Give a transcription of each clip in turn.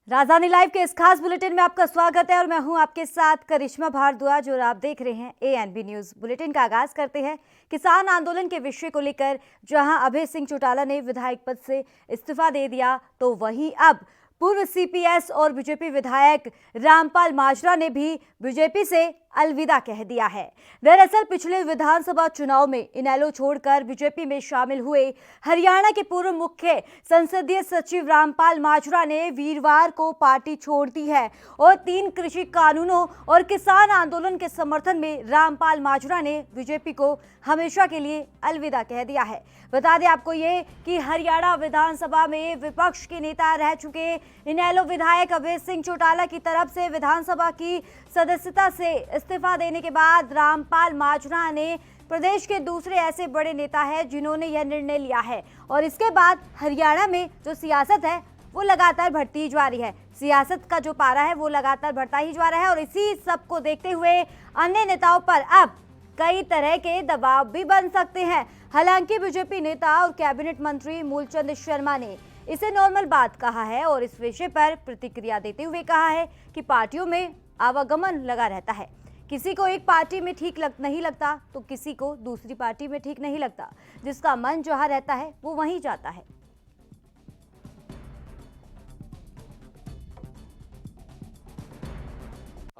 राजधानी लाइव के इस खास बुलेटिन में आपका स्वागत है और मैं हूं आपके साथ करिश्मा भारद्वाज और आप देख रहे हैं एएनबी न्यूज। बुलेटिन का आगाज करते हैं किसान आंदोलन के विषय को लेकर। जहां अभय सिंह चौटाला ने विधायक पद से इस्तीफा दे दिया, तो वहीं अब पूर्व सीपीएस और बीजेपी विधायक रामपाल माजरा ने भी बीजेपी से अलविदा कह दिया है। दरअसल पिछले विधानसभा चुनाव में इनेलो छोड़कर बीजेपी में शामिल हुए हरियाणा के पूर्व मुख्य संसदीय सचिव रामपाल माजरा ने वीरवार को पार्टी छोड़ दी है और 3 कृषि कानूनों और किसान आंदोलन के समर्थन में रामपाल माजरा ने बीजेपी को हमेशा के लिए अलविदा कह दिया है। बता दें आपको ये कि हरियाणा विधानसभा में विपक्ष के नेता रह चुके इनेलो विधायक अभय सिंह चौटाला की तरफ से विधानसभा की सदस्यता से इस्तीफा देने के बाद रामपाल माजरा ने प्रदेश के दूसरे ऐसे बड़े नेता हैं जिन्होंने यह निर्णय लिया है। और इसके बाद हरियाणा में जो सियासत है वो लगातार बढ़ती ही जा रही है। सियासत का जो पारा है वो लगातार बढ़ता ही जा रहा है और इसी सब को देखते हुए अन्य नेताओं पर अब कई तरह के दबाव भी बन सकते हैं। हालांकि बीजेपी नेता और कैबिनेट मंत्री मूलचंद शर्मा ने इसे नॉर्मल बात कहा है और इस विषय पर प्रतिक्रिया देते हुए कहा है कि पार्टियों में आवागमन लगा रहता है। किसी को एक पार्टी में ठीक नहीं लगता तो किसी को दूसरी पार्टी में ठीक नहीं लगता। जिसका मन जहां रहता है वो वहीं जाता है।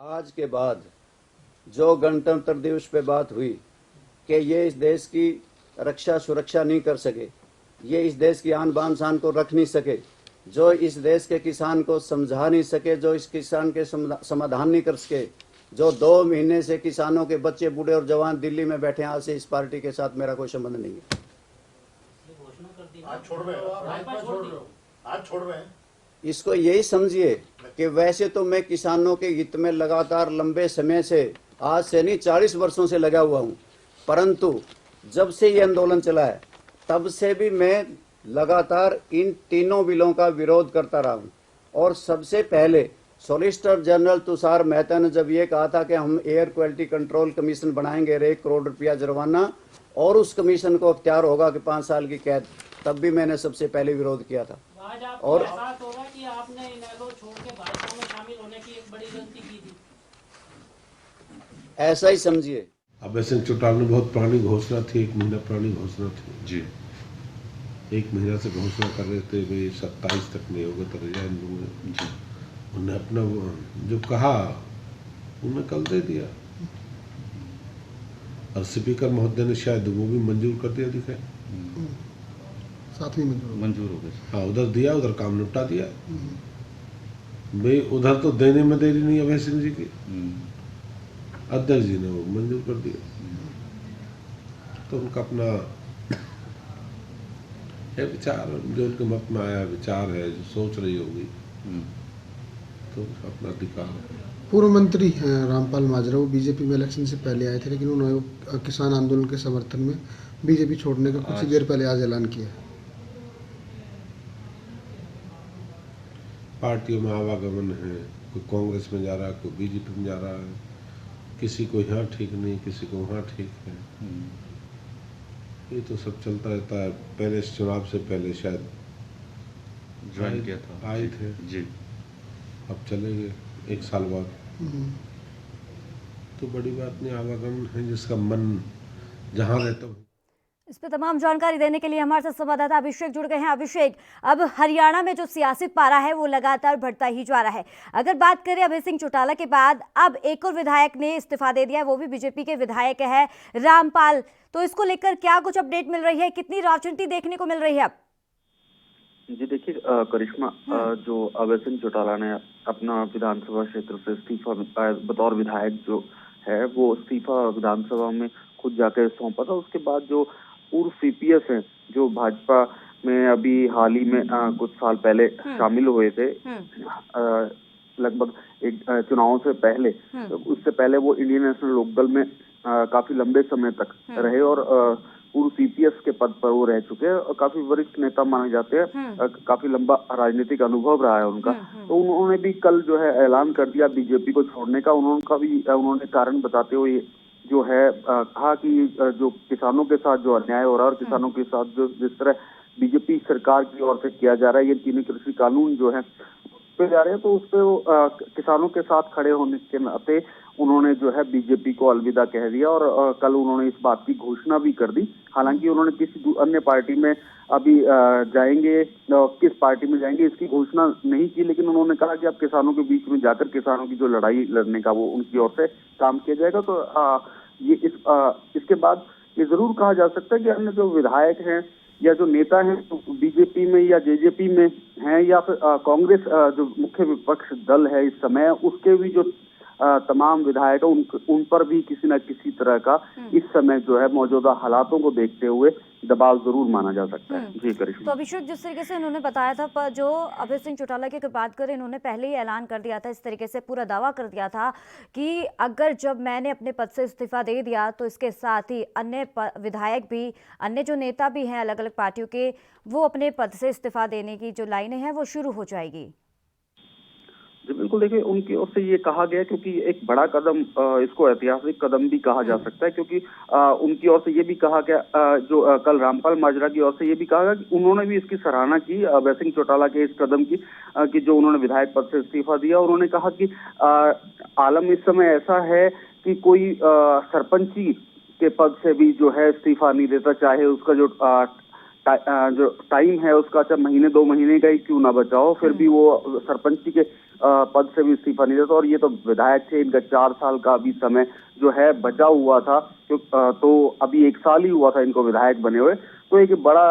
आज के बाद जो गणतंत्र दिवस पे बात हुई कि ये इस देश की रक्षा सुरक्षा नहीं कर सके, ये इस देश की आन बान शान को रख नहीं सके, जो इस देश के किसान को समझा नहीं सके, जो इस किसान के समाधान नहीं कर सके, जो 2 महीने से किसानों के बच्चे बूढ़े और जवान दिल्ली में बैठे हैं, आज से इस पार्टी के साथ मेरा कोई संबंध नहीं है। आज छोड़ रहे हैं। इसको यही समझिए कि वैसे तो मैं किसानों के हित में लगातार लंबे समय से, आज से नहीं 40 वर्षों से लगा हुआ हूँ, परंतु जब से ये आंदोलन चला है तब से भी मैं लगातार इन तीनों बिलों का विरोध करता रहा हूँ। और सबसे पहले सॉलिसिटर जनरल तुषार मेहता ने जब ये कहा था कि हम एयर क्वालिटी कंट्रोल कमीशन बनाएंगे, 1 करोड़ रुपया जुर्माना और उस कमीशन को अख्तियार होगा कि 5 साल की कैद, तब भी मैंने सबसे पहले विरोध किया था। और एहसास होगा कि आपने इनेलो छोड़ के भाजपा में शामिल होने की एक बड़ी गलती की थी। ऐसा ही समझिए। अभय सिंह चौटाला ने बहुत पुरानी घोषणा थी, 1 महीना पुरानी घोषणा थी जी। 1 महीना से घोषणा कर रहे थे भाई 27 तक नहीं होगा तो रिजाइन दूंगा जी। उन्होंने अपना जो कहा उन्होंने कल दे दिया और स्पीकर महोदय ने शायद वो भी मंजूर कर दिया, दिखा साथ में मंजूर हो गया। हाँ, उधर दिया, उधर काम निपटा दिया भाई। उधर तो देने में देरी नहीं अभय सिंह जी की, अध्यक्ष जी ने वो मंजूर कर दिया। तो उनका अपना है विचार, जो उनके मत में आया विचार है, जो सोच रही होगी, तो अपना अधिकार है। पूर्व मंत्री रामपाल माजरा वो बीजेपी में इलेक्शन से पहले आए थे, लेकिन उन्होंने किसान आंदोलन के समर्थन में बीजेपी छोड़ने का कुछ ही देर पहले आज ऐलान किया। पार्टियों में आवागमन है, कोई कांग्रेस में जा रहा है, कोई बीजेपी में जा रहा है, किसी को यहाँ ठीक नहीं, किसी को वहाँ ठीक है। ये तो सब चलता रहता है। पहले इस चुनाव से पहले शायद ज्वाइन किया था, आए थे जी, अब चलेंगे 1 साल बाद। तो बड़ी बात नहीं, आवागमन है, जिसका मन जहाँ रहता हो। इस पर तमाम जानकारी देने के लिए हमारे साथ संवाददाता अभिषेक जुड़ गए हैं। अभिषेक, अब हरियाणा में जो सियासी पारा है वो लगातार बढ़ता ही जा रहा है। अगर बात करें अभय सिंह चौटाला के बाद अब एक और विधायक ने इस्तीफा दे दिया, वो भी बीजेपी के विधायक है रामपाल। तो इसको लेकर क्या कुछ अपडेट मिल रही है, कितनी राजनीति देखने को मिल रही है अब? जी देखिए करिश्मा, जो अभय सिंह चौटाला ने अपना विधानसभा क्षेत्र से इस्तीफा बतौर विधायक जो है वो इस्तीफा विधानसभा में खुद जाकर सौंपा था। उसके बाद जो पूर्व सीपीएस हैं जो भाजपा में अभी हाल ही में कुछ साल पहले शामिल हुए थे, लगभग एक चुनावों से पहले, उससे पहले वो इंडियन नेशनल लोकदल में काफी लंबे समय तक रहे और पूर्व सीपीएस के पद पर वो रह चुके हैं और काफी वरिष्ठ नेता माने जाते हैं। काफी लंबा राजनीतिक अनुभव रहा है उनका। तो उन्होंने भी कल जो है ऐलान कर दिया बीजेपी को छोड़ने का। उन्होंने कारण बताते हुए जो है कहा कि जो किसानों के साथ जो अन्याय हो रहा है और किसानों के साथ जो जिस तरह बीजेपी सरकार की ओर से किया जा रहा है, ये 3 कृषि कानून जो है पे जा रहे हैं, तो उस पे वो किसानों के साथ खड़े होने के नाते उन्होंने जो है बीजेपी को अलविदा कह दिया और कल उन्होंने इस बात की घोषणा भी कर दी। हालांकि उन्होंने किसी अन्य पार्टी में अभी जाएंगे, किस पार्टी में जाएंगे इसकी घोषणा नहीं की, लेकिन उन्होंने कहा कि अब किसानों के बीच में जाकर किसानों की जो लड़ाई लड़ने का वो उनकी ओर से काम किया जाएगा। तो ये इसके बाद ये जरूर कहा जा सकता है कि अन्य जो विधायक हैं या जो नेता हैं तो बीजेपी में या जेजेपी में हैं या फिर कांग्रेस जो मुख्य विपक्ष दल है इस समय, उसके भी जो तमाम विधायक उन पर भी किसी न किसी तरह का इस समय जो है मौजूदा हालातों को देखते हुए दबाव जरूर माना जा सकता है। जी करिश्मा। तो अभिषेक, जिस तरीके से उन्होंने बताया था, पर जो अभय सिंह चौटाला की अगर बात करें, इन्होंने पहले ही ऐलान कर दिया था, इस तरीके से पूरा दावा कर दिया था कि अगर जब मैंने अपने पद से इस्तीफा दे दिया तो इसके साथ ही अन्य विधायक भी, अन्य जो नेता भी हैं अलग अलग पार्टियों के, वो अपने पद से इस्तीफा देने की जो लाइनें हैं वो शुरू हो जाएगी। जी बिल्कुल, देखिए उनकी ओर से ये कहा गया क्योंकि एक बड़ा कदम, इसको ऐतिहासिक कदम भी कहा जा सकता है, क्योंकि उनकी ओर से ये भी कहा गया, जो कल रामपाल माजरा की ओर से ये भी कहा गया कि उन्होंने भी इसकी सराहना की अभय सिंह चौटाला के इस कदम की, कि जो उन्होंने विधायक पद से इस्तीफा दिया। उन्होंने कहा कि आलम इस समय ऐसा है कि कोई सरपंची के पद से भी जो है इस्तीफा नहीं देता, चाहे उसका जो टाइम है उसका चाहे महीने 2 महीने का ही क्यों ना बचा हो, फिर भी वो सरपंची के पद से भी इस्तीफा नहीं देता। और ये तो विधायक थे, इनका 4 साल का अभी समय जो है बचा हुआ था, तो अभी 1 साल ही हुआ था इनको विधायक बने हुए। तो एक बड़ा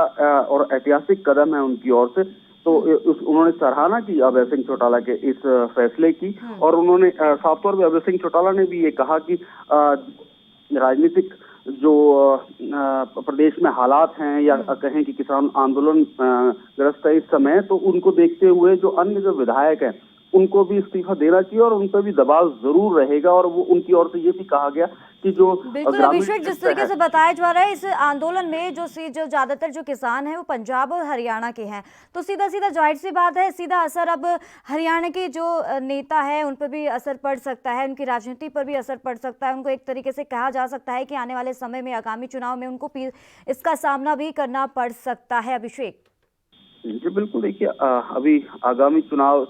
और ऐतिहासिक कदम है उनकी ओर से। तो उन्होंने सराहना की अभय सिंह चौटाला के इस फैसले की, और उन्होंने साफ तौर पर अभय सिंह चौटाला ने भी ये कहा कि राजनीतिक जो प्रदेश में हालात हैं या कहें कि किसान आंदोलन ग्रस्त है इस समय, तो उनको देखते हुए जो अन्य जो विधायक हैं उनको भी इस्तीफा देना चाहिए और उन पर भी दबाव जरूर रहेगा। और वो उनकी ओर से ये भी कहा गया कि जो बिल्कुल अभिषेक, जिस तरीके से बताया जा रहा है इस आंदोलन में जो ज्यादातर जो किसान हैं वो पंजाब और हरियाणा के हैं, तो सीधा सीधा जाहिर सी बात है सीधा असर अब हरियाणा के जो नेता है उन पर भी असर पड़ सकता है, उनकी राजनीति पर भी असर पड़ सकता है। उनको एक तरीके से कहा जा सकता है कि आने वाले समय में आगामी चुनाव में उनको इसका सामना भी करना पड़ सकता है। अभिषेक जी बिल्कुल, देखिए अभी आगामी चुनाव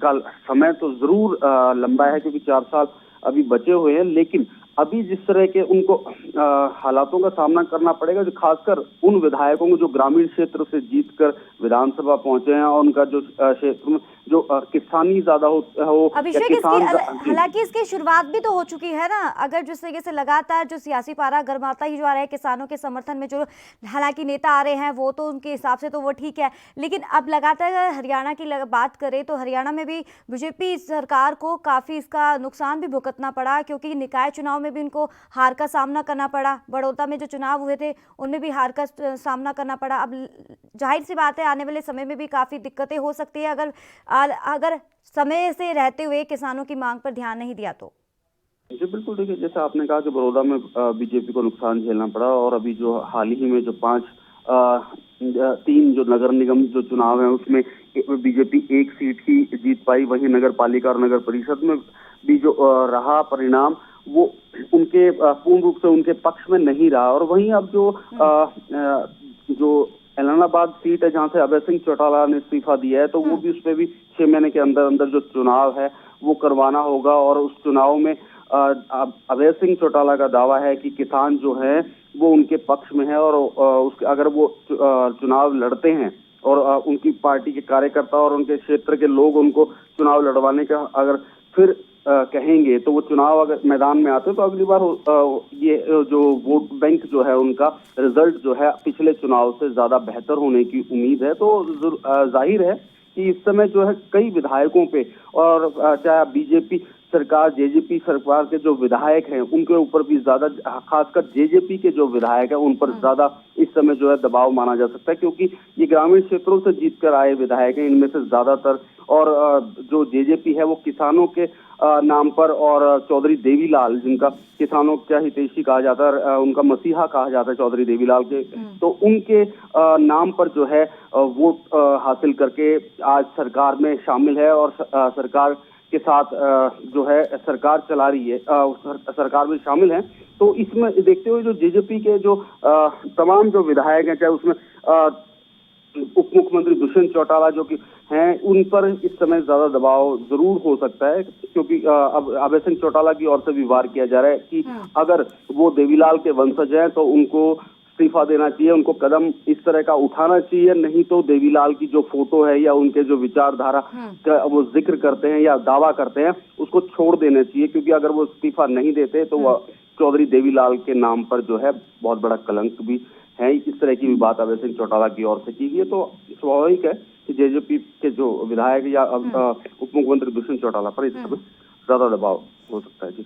का समय तो जरूर लंबा है, क्योंकि 4 साल अभी बचे हुए हैं, लेकिन अभी जिस तरह के उनको हालातों का सामना करना पड़ेगा, जो खासकर उन विधायकों को जो ग्रामीण क्षेत्र से जीतकर विधानसभा पहुंचे हैं और उनका जो क्षेत्र में जो किसानी ज्यादा हो अभिषेक, हालांकि इसकी शुरुआत भी तो हो चुकी है ना। अगर जिस तरीके से लगातार जो सियासी पारा गर्माता ही जा रहा है किसानों के समर्थन में, जो हालांकि नेता आ रहे हैं वो तो उनके हिसाब से तो वो ठीक है, लेकिन अब लगातार अगर हरियाणा की बात करें तो हरियाणा में भी बीजेपी सरकार को काफी इसका नुकसान भी भुगतना पड़ा, क्योंकि निकाय चुनाव में भी उनको हार का सामना करना पड़ा। बड़ौदा में जो चुनाव हुए थे उनमें भी हार का सामना करना पड़ा। अब जाहिर सी बात है आने वाले समय में भी काफी दिक्कतें हो सकती है अगर समय से रहते हुए किसानों की मांग पर ध्यान नहीं दिया तो। जी बिल्कुल, देखिए जैसा आपने कहा कि बड़ौदा में बीजेपी को नुकसान झेलना पड़ा, और अभी जो हाल ही में जो 3 जो नगर निगम जो चुनाव है उसमें बीजेपी 1 सीट ही जीत पाई। वहीं नगर पालिका और नगर परिषद में भी जो रहा परिणाम वो उनके पूर्ण रूप से उनके पक्ष में नहीं रहा। और वहीं अब जो एलनाबाद सीट है जहां से अभय सिंह चौटाला ने इस्तीफा दिया है, तो वो भी उस पर भी 6 महीने के अंदर अंदर जो चुनाव है वो करवाना होगा। और उस चुनाव में अभय सिंह चौटाला का दावा है कि किसान जो है वो उनके पक्ष में है, और उसके अगर वो चुनाव लड़ते हैं और उनकी पार्टी के कार्यकर्ता और उनके क्षेत्र के लोग उनको चुनाव लड़वाने का अगर फिर कहेंगे, तो वो चुनाव अगर मैदान में आते तो अगली बार ये जो वोट बैंक जो है उनका रिजल्ट जो है पिछले चुनाव से ज्यादा बेहतर होने की उम्मीद है। तो जाहिर है कि इस समय जो है कई विधायकों पे, और चाहे बीजेपी सरकार जेजेपी सरकार के जो विधायक हैं उनके ऊपर भी ज्यादा, खासकर जेजेपी के जो विधायक हैं उन पर ज्यादा इस समय जो है दबाव माना जा सकता है, क्योंकि ये ग्रामीण क्षेत्रों से जीतकर आए विधायक हैं इनमें से ज्यादातर। और जो जेजेपी है वो किसानों के नाम पर, और चौधरी देवीलाल जिनका किसानों का हितैषी कहा जाता है, उनका मसीहा कहा जाता है चौधरी देवीलाल के, तो उनके नाम पर जो है वोट हासिल करके आज सरकार में शामिल है और सरकार के साथ जो है सरकार चला रही है, सरकार में शामिल है। तो इसमें देखते हुए जो जेजेपी के जो तमाम जो विधायक हैं, चाहे उसमें उप मुख्यमंत्री दुष्यंत चौटाला जो कि हैं, उन पर इस समय ज्यादा दबाव जरूर हो सकता है, क्योंकि अब अभय सिंह चौटाला की ओर से भी वार किया जा रहा है कि अगर वो देवीलाल के वंशज हैं तो उनको इस्तीफा देना चाहिए, उनको कदम इस तरह का उठाना चाहिए, नहीं तो देवीलाल की जो फोटो है या उनके जो विचारधारा का वो जिक्र करते हैं या दावा करते हैं उसको छोड़ देना चाहिए, क्योंकि अगर वो इस्तीफा नहीं देते तो वह चौधरी देवीलाल के नाम पर जो है बहुत बड़ा कलंक भी है। इस तरह की भी बात अभय सिंह चौटाला की ओर से की गई है। तो स्वाभाविक है कि जेजेपी के जो विधायक या उप मुख्यमंत्री दुष्यंत चौटाला पर इस समय ज्यादा दबाव हो सकता है। जी,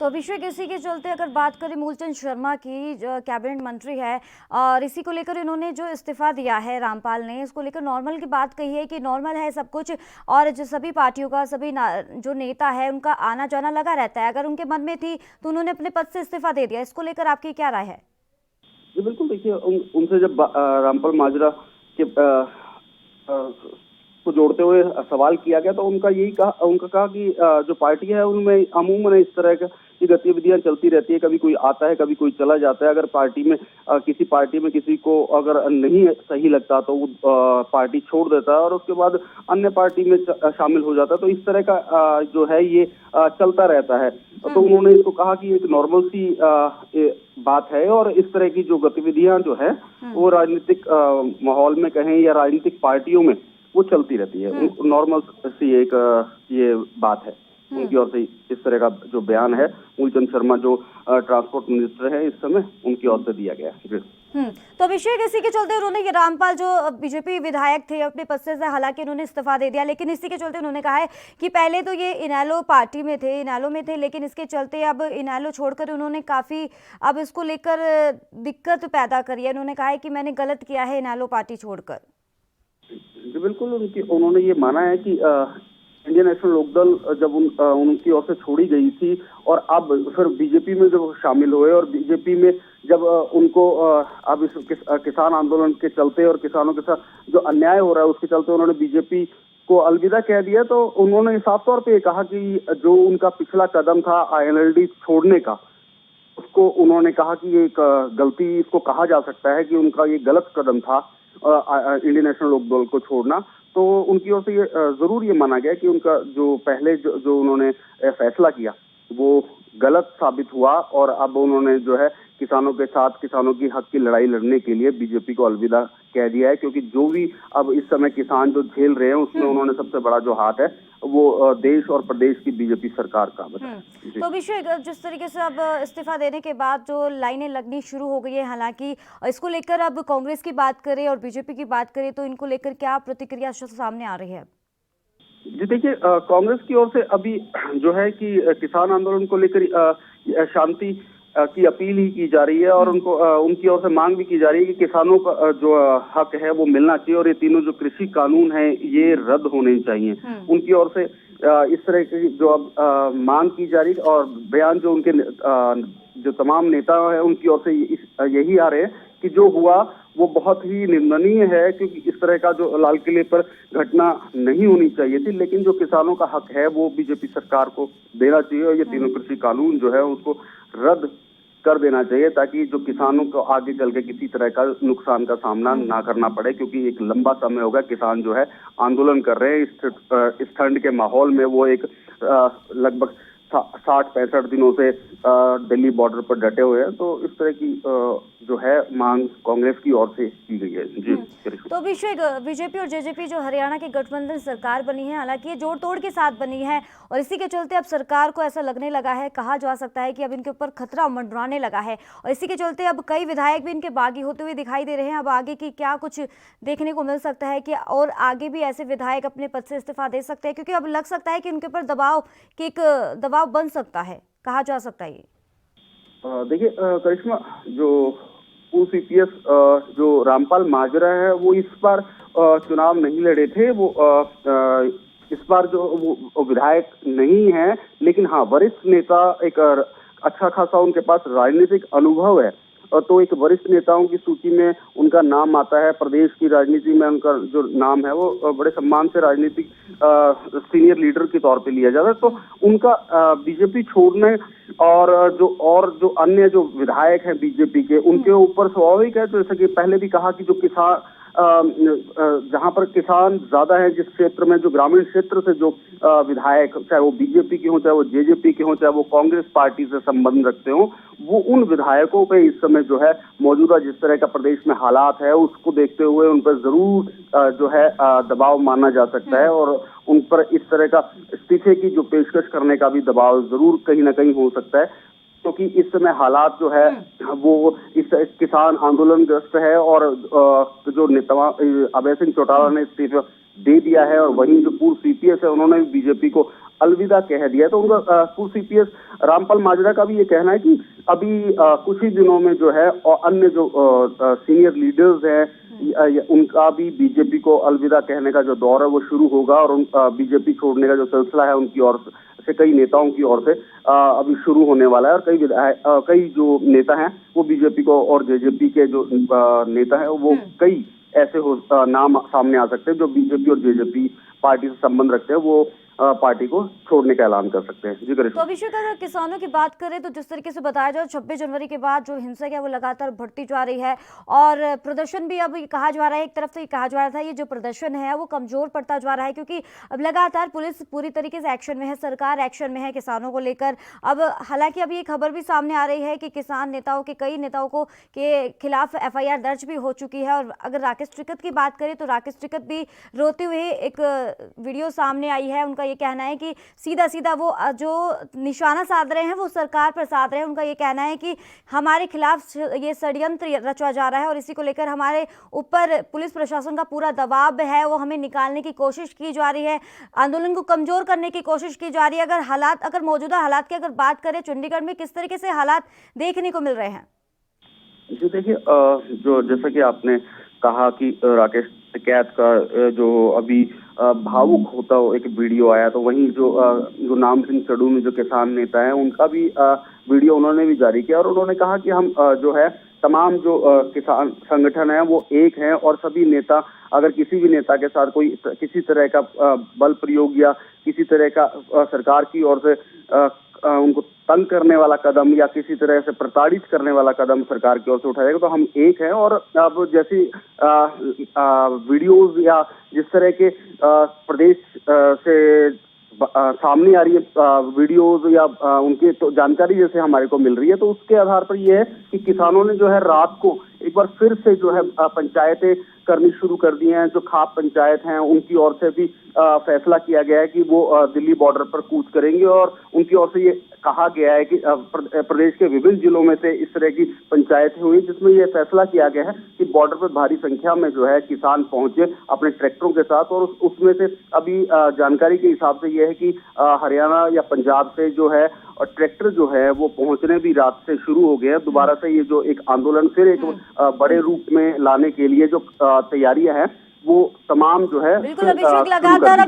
तो अभिषेक, इसी के चलते अगर बात करें मूलचंद शर्मा की, जो कैबिनेट मंत्री है, और इसी को लेकर इन्होंने जो इस्तीफा दिया है रामपाल ने, इसको लेकर नॉर्मल की बात कही है कि नॉर्मल है सब कुछ, और जो सभी पार्टियों का सभी जो नेता है उनका आना जाना लगा रहता है, अगर उनके मन में थी तो उन्होंने अपने पद से इस्तीफा दे दिया। इसको लेकर आपकी क्या राय है? जी बिल्कुल, देखिए उनसे जब रामपाल माजरा के को जोड़ते हुए सवाल किया गया तो उनका कहा कि जो पार्टी है उनमें अमूमन इस तरह की गतिविधियां चलती रहती है, कभी कोई आता है कभी कोई चला जाता है। अगर पार्टी में किसी को अगर नहीं सही लगता तो वो पार्टी छोड़ देता है और उसके बाद अन्य पार्टी में शामिल हो जाता है। तो इस तरह का जो है ये चलता रहता है। तो उन्होंने इसको कहा कि एक नॉर्मल सी बात है, और इस तरह की जो गतिविधियां जो है वो राजनीतिक माहौल में कहें या राजनीतिक पार्टियों में वो चलती रहती है। नॉर्मल सी एक ये बात है उनकी ओर से। इस तरह का जो बयान है मूलचंद शर्मा जो ट्रांसपोर्ट मिनिस्टर है इस समय, उनकी ओर से दिया गया। तो अभिषेक, इसी के चलते उन्होंने ये रामपाल जो बीजेपी विधायक थे अपने पद से हालांकि उन्होंने इस्तीफा दे दिया, लेकिन इसी के चलते उन्होंने कहा है कि पहले तो ये इनेलो पार्टी में थे, इनेलो में थे, लेकिन इसके चलते अब इनेलो छोड़कर उन्होंने काफी अब इसको लेकर दिक्कत पैदा करी है। उन्होंने कहा है कि मैंने गलत किया है इनेलो पार्टी छोड़कर। जी बिल्कुल, उन्होंने ये माना है कि इंडियन नेशनल लोकदल जब उनकी ओर से छोड़ी गई थी और अब फिर बीजेपी में जब शामिल हुए और बीजेपी में जब उनको अब इस किसान आंदोलन के चलते और किसानों के साथ जो अन्याय हो रहा है उसके चलते उन्होंने बीजेपी को अलविदा कह दिया। तो उन्होंने साफ तौर पे कहा कि जो उनका पिछला कदम था INLD छोड़ने का, उसको उन्होंने कहा कि एक गलती इसको कहा जा सकता है कि उनका ये गलत कदम था इंडियन नेशनल लोकदल को छोड़ना। तो उनकी ओर से ये जरूर ये माना गया कि उनका जो पहले जो उन्होंने फैसला किया वो गलत साबित हुआ, और अब उन्होंने जो है किसानों के साथ किसानों की हक की लड़ाई लड़ने के लिए बीजेपी को अलविदा कह दिया है। क्योंकि जो भी अब इस समय किसान जो झेल रहे हैं उसमें उन्होंने सबसे बड़ा जो हाथ है वो देश और प्रदेश की बीजेपी सरकार का बताया। तो अभिषेक, जिस तरीके से अब इस्तीफा देने के बाद जो लाइनें लगनी शुरू हो गई है, हालांकि इसको लेकर अब कांग्रेस की बात करें और बीजेपी की बात करें तो इनको लेकर क्या प्रतिक्रिया सामने आ रही है? जी देखिए, कांग्रेस की ओर से अभी जो है कि किसान आंदोलन को लेकर शांति की अपील ही की जा रही है, और उनकी ओर से मांग भी की जा रही है कि किसानों का जो हक है वो मिलना चाहिए, और ये तीनों जो कृषि कानून है ये रद्द होने चाहिए। उनकी ओर से इस तरह की जो अब मांग की जा रही है, और बयान जो उनके जो तमाम नेता है उनकी ओर से यही आ रहे हैं कि जो हुआ वो बहुत ही निंदनीय है, क्योंकि इस तरह का जो लाल किले पर घटना नहीं होनी चाहिए थी। लेकिन जो किसानों का हक है वो बीजेपी सरकार को देना चाहिए, और ये तीनों कृषि कानून जो है उसको रद्द कर देना चाहिए, ताकि जो किसानों को आगे चल के किसी तरह का नुकसान का सामना ना करना पड़े। क्योंकि एक लंबा समय होगा किसान जो है आंदोलन कर रहे हैं इस ठंड के माहौल में। वो एक लगभग 60-65 दिनों से दिल्ली बॉर्डर पर डटे हुए हैं। तो इस तरह की जो है मांग कांग्रेस की ओर से की गई है। जी, तो अभिषेक, बीजेपी और जेजेपी जो हरियाणा की गठबंधन सरकार बनी है, हालांकि ये जोड़ तोड़ के साथ बनी है, और इसी के चलते अब सरकार को ऐसा लगने लगा है, कहा जा सकता है कि अब इनके ऊपर खतरा मंडराने लगा है, और इसी के चलते अब कई विधायक भी इनके बागी होते हुए दिखाई दे रहे हैं। अब आगे की क्या कुछ देखने को मिल सकता है कि और आगे भी ऐसे विधायक अपने पद से इस्तीफा दे सकते हैं, क्योंकि अब लग सकता है कि उनके ऊपर दबाव बन सकता है, कहा जा सकता है। देखिए करिश्मा, जो CPS जो रामपाल माजरा है वो इस बार चुनाव नहीं लड़े थे। वो इस बार जो वो विधायक नहीं है, लेकिन हाँ वरिष्ठ नेता, एक अच्छा खासा उनके पास राजनीतिक अनुभव है, तो एक वरिष्ठ नेताओं की सूची में उनका नाम आता है। प्रदेश की राजनीति में उनका जो नाम है वो बड़े सम्मान से राजनीतिक सीनियर लीडर के तौर पे लिया जाता है। तो उनका बीजेपी छोड़ने और जो अन्य जो विधायक हैं बीजेपी के, उनके ऊपर स्वाभाविक है, तो जैसे कि पहले भी कहा कि जो जहां पर किसान ज्यादा है, जिस क्षेत्र में, जो ग्रामीण क्षेत्र से जो विधायक, चाहे वो बीजेपी के हों, चाहे वो जेजेपी के हों, चाहे वो कांग्रेस पार्टी से संबंध रखते हों, वो उन विधायकों पे इस समय जो है मौजूदा जिस तरह का प्रदेश में हालात है उसको देखते हुए उन पर जरूर जो है दबाव माना जा सकता है, और उन पर इस तरह का इस्तीफे की जो पेशकश करने का भी दबाव जरूर कहीं ना कहीं हो सकता है, क्योंकि इस समय हालात जो है वो इस किसान आंदोलन ग्रस्त है, और जो नेता अभय सिंह चौटाला ने इस्तीफा दे दिया है, और वहीं जो पूर्व सीपीएस है उन्होंने बीजेपी को अलविदा कह दिया है। तो उनका पूर्व सीपीएस रामपाल माजरा का भी ये कहना है कि अभी कुछ ही दिनों में जो है और अन्य जो सीनियर लीडर्स हैं उनका भी बीजेपी को अलविदा कहने का जो दौर है वो शुरू होगा, और बीजेपी छोड़ने का जो सिलसिला है उनकी ओर से, कई नेताओं की ओर से अभी शुरू होने वाला है, और कई जो नेता हैं वो बीजेपी को, और जेजेपी के जो नेता हैं वो कई ऐसे नाम सामने आ सकते हैं जो बीजेपी और जेजेपी पार्टी से संबंध रखते हैं, वो पार्टी को छोड़ने का ऐलान कर सकते हैं। जी तो अभिषेक, अगर किसानों की बात करें तो जिस तरीके से बताया जाए 26 जनवरी के बाद जो हिंसा है वो लगातार बढ़ती जा रही है, और प्रदर्शन भी अब कहा जा रहा है, एक तरफ से कहा जा रहा था ये जो प्रदर्शन है वो कमजोर पड़ता जा रहा है, क्योंकि अब लगातार पुलिस पूरी तरीके से एक्शन में है, सरकार एक्शन में है किसानों को लेकर। अब हालांकि अभी ये खबर भी सामने आ रही है कि किसान नेताओं के, कई नेताओं को के खिलाफ FIR दर्ज भी हो चुकी है, और अगर राकेश टिकैत की बात करें तो राकेश टिकैत भी रोते हुए एक वीडियो सामने आई है। उनका ये कहना है कि सीधा सीधा वो जो निशाना साध रहे हैं वो सरकार पर साध रहे हैं। उनका ये कहना है कि हमारे खिलाफ ये षड्यंत्र रचा जा रहा है, और इसी को लेकर हमारे ऊपर पुलिस प्रशासन का पूरा दबाव है, वो हमें निकालने की कोशिश की जा रही है, आंदोलन को कमजोर करने की कोशिश की जा रही है। अगर मौजूदा हालात की अगर बात करें चंडीगढ़ में, किस तरीके से हालात देखने को मिल रहे हैं? जी देखिए, जो जैसा कि आपने कहा कि राकेश टिकैत का जो अभी भावुक होता एक वीडियो आया, तो वहीं जो नाम सिंह सडू जो किसान नेता है उनका भी वीडियो उन्होंने भी जारी किया, और उन्होंने कहा कि हम जो है तमाम जो किसान संगठन है वो एक हैं, और सभी नेता, अगर किसी भी नेता के साथ कोई किसी तरह का बल प्रयोग या किसी तरह का सरकार की ओर से उनको तंग करने वाला कदम या किसी तरह से प्रताड़ित करने वाला कदम सरकार की ओर से उठाएगा, तो हम एक हैं। और अब जैसी वीडियोस या जिस तरह के प्रदेश से सामने आ रही है वीडियोस या उनकी तो जानकारी जैसे हमारे को मिल रही है, तो उसके आधार पर यह है कि किसानों ने जो है रात को एक बार फिर से जो है पंचायतें करनी शुरू कर दी हैं। जो खाप पंचायत हैं उनकी ओर से भी फैसला किया गया है कि वो दिल्ली बॉर्डर पर कूच करेंगे, और उनकी ओर से ये कहा गया है कि प्रदेश के विभिन्न जिलों में से इस तरह की पंचायतें हुई जिसमें यह फैसला किया गया है कि बॉर्डर पर भारी संख्या में जो है किसान पहुंचे अपने ट्रैक्टरों के साथ, और उसमें से अभी जानकारी के हिसाब से यह है कि हरियाणा या पंजाब से जो है और ट्रैक्टर जो है वो पहुंचने भी रात से शुरू हो गए हैं। दोबारा से ये जो एक आंदोलन फिर एक बड़े रूप में लाने के लिए जो तैयारियां हैं वो तमाम जो है बिल्कुल अभिषेक,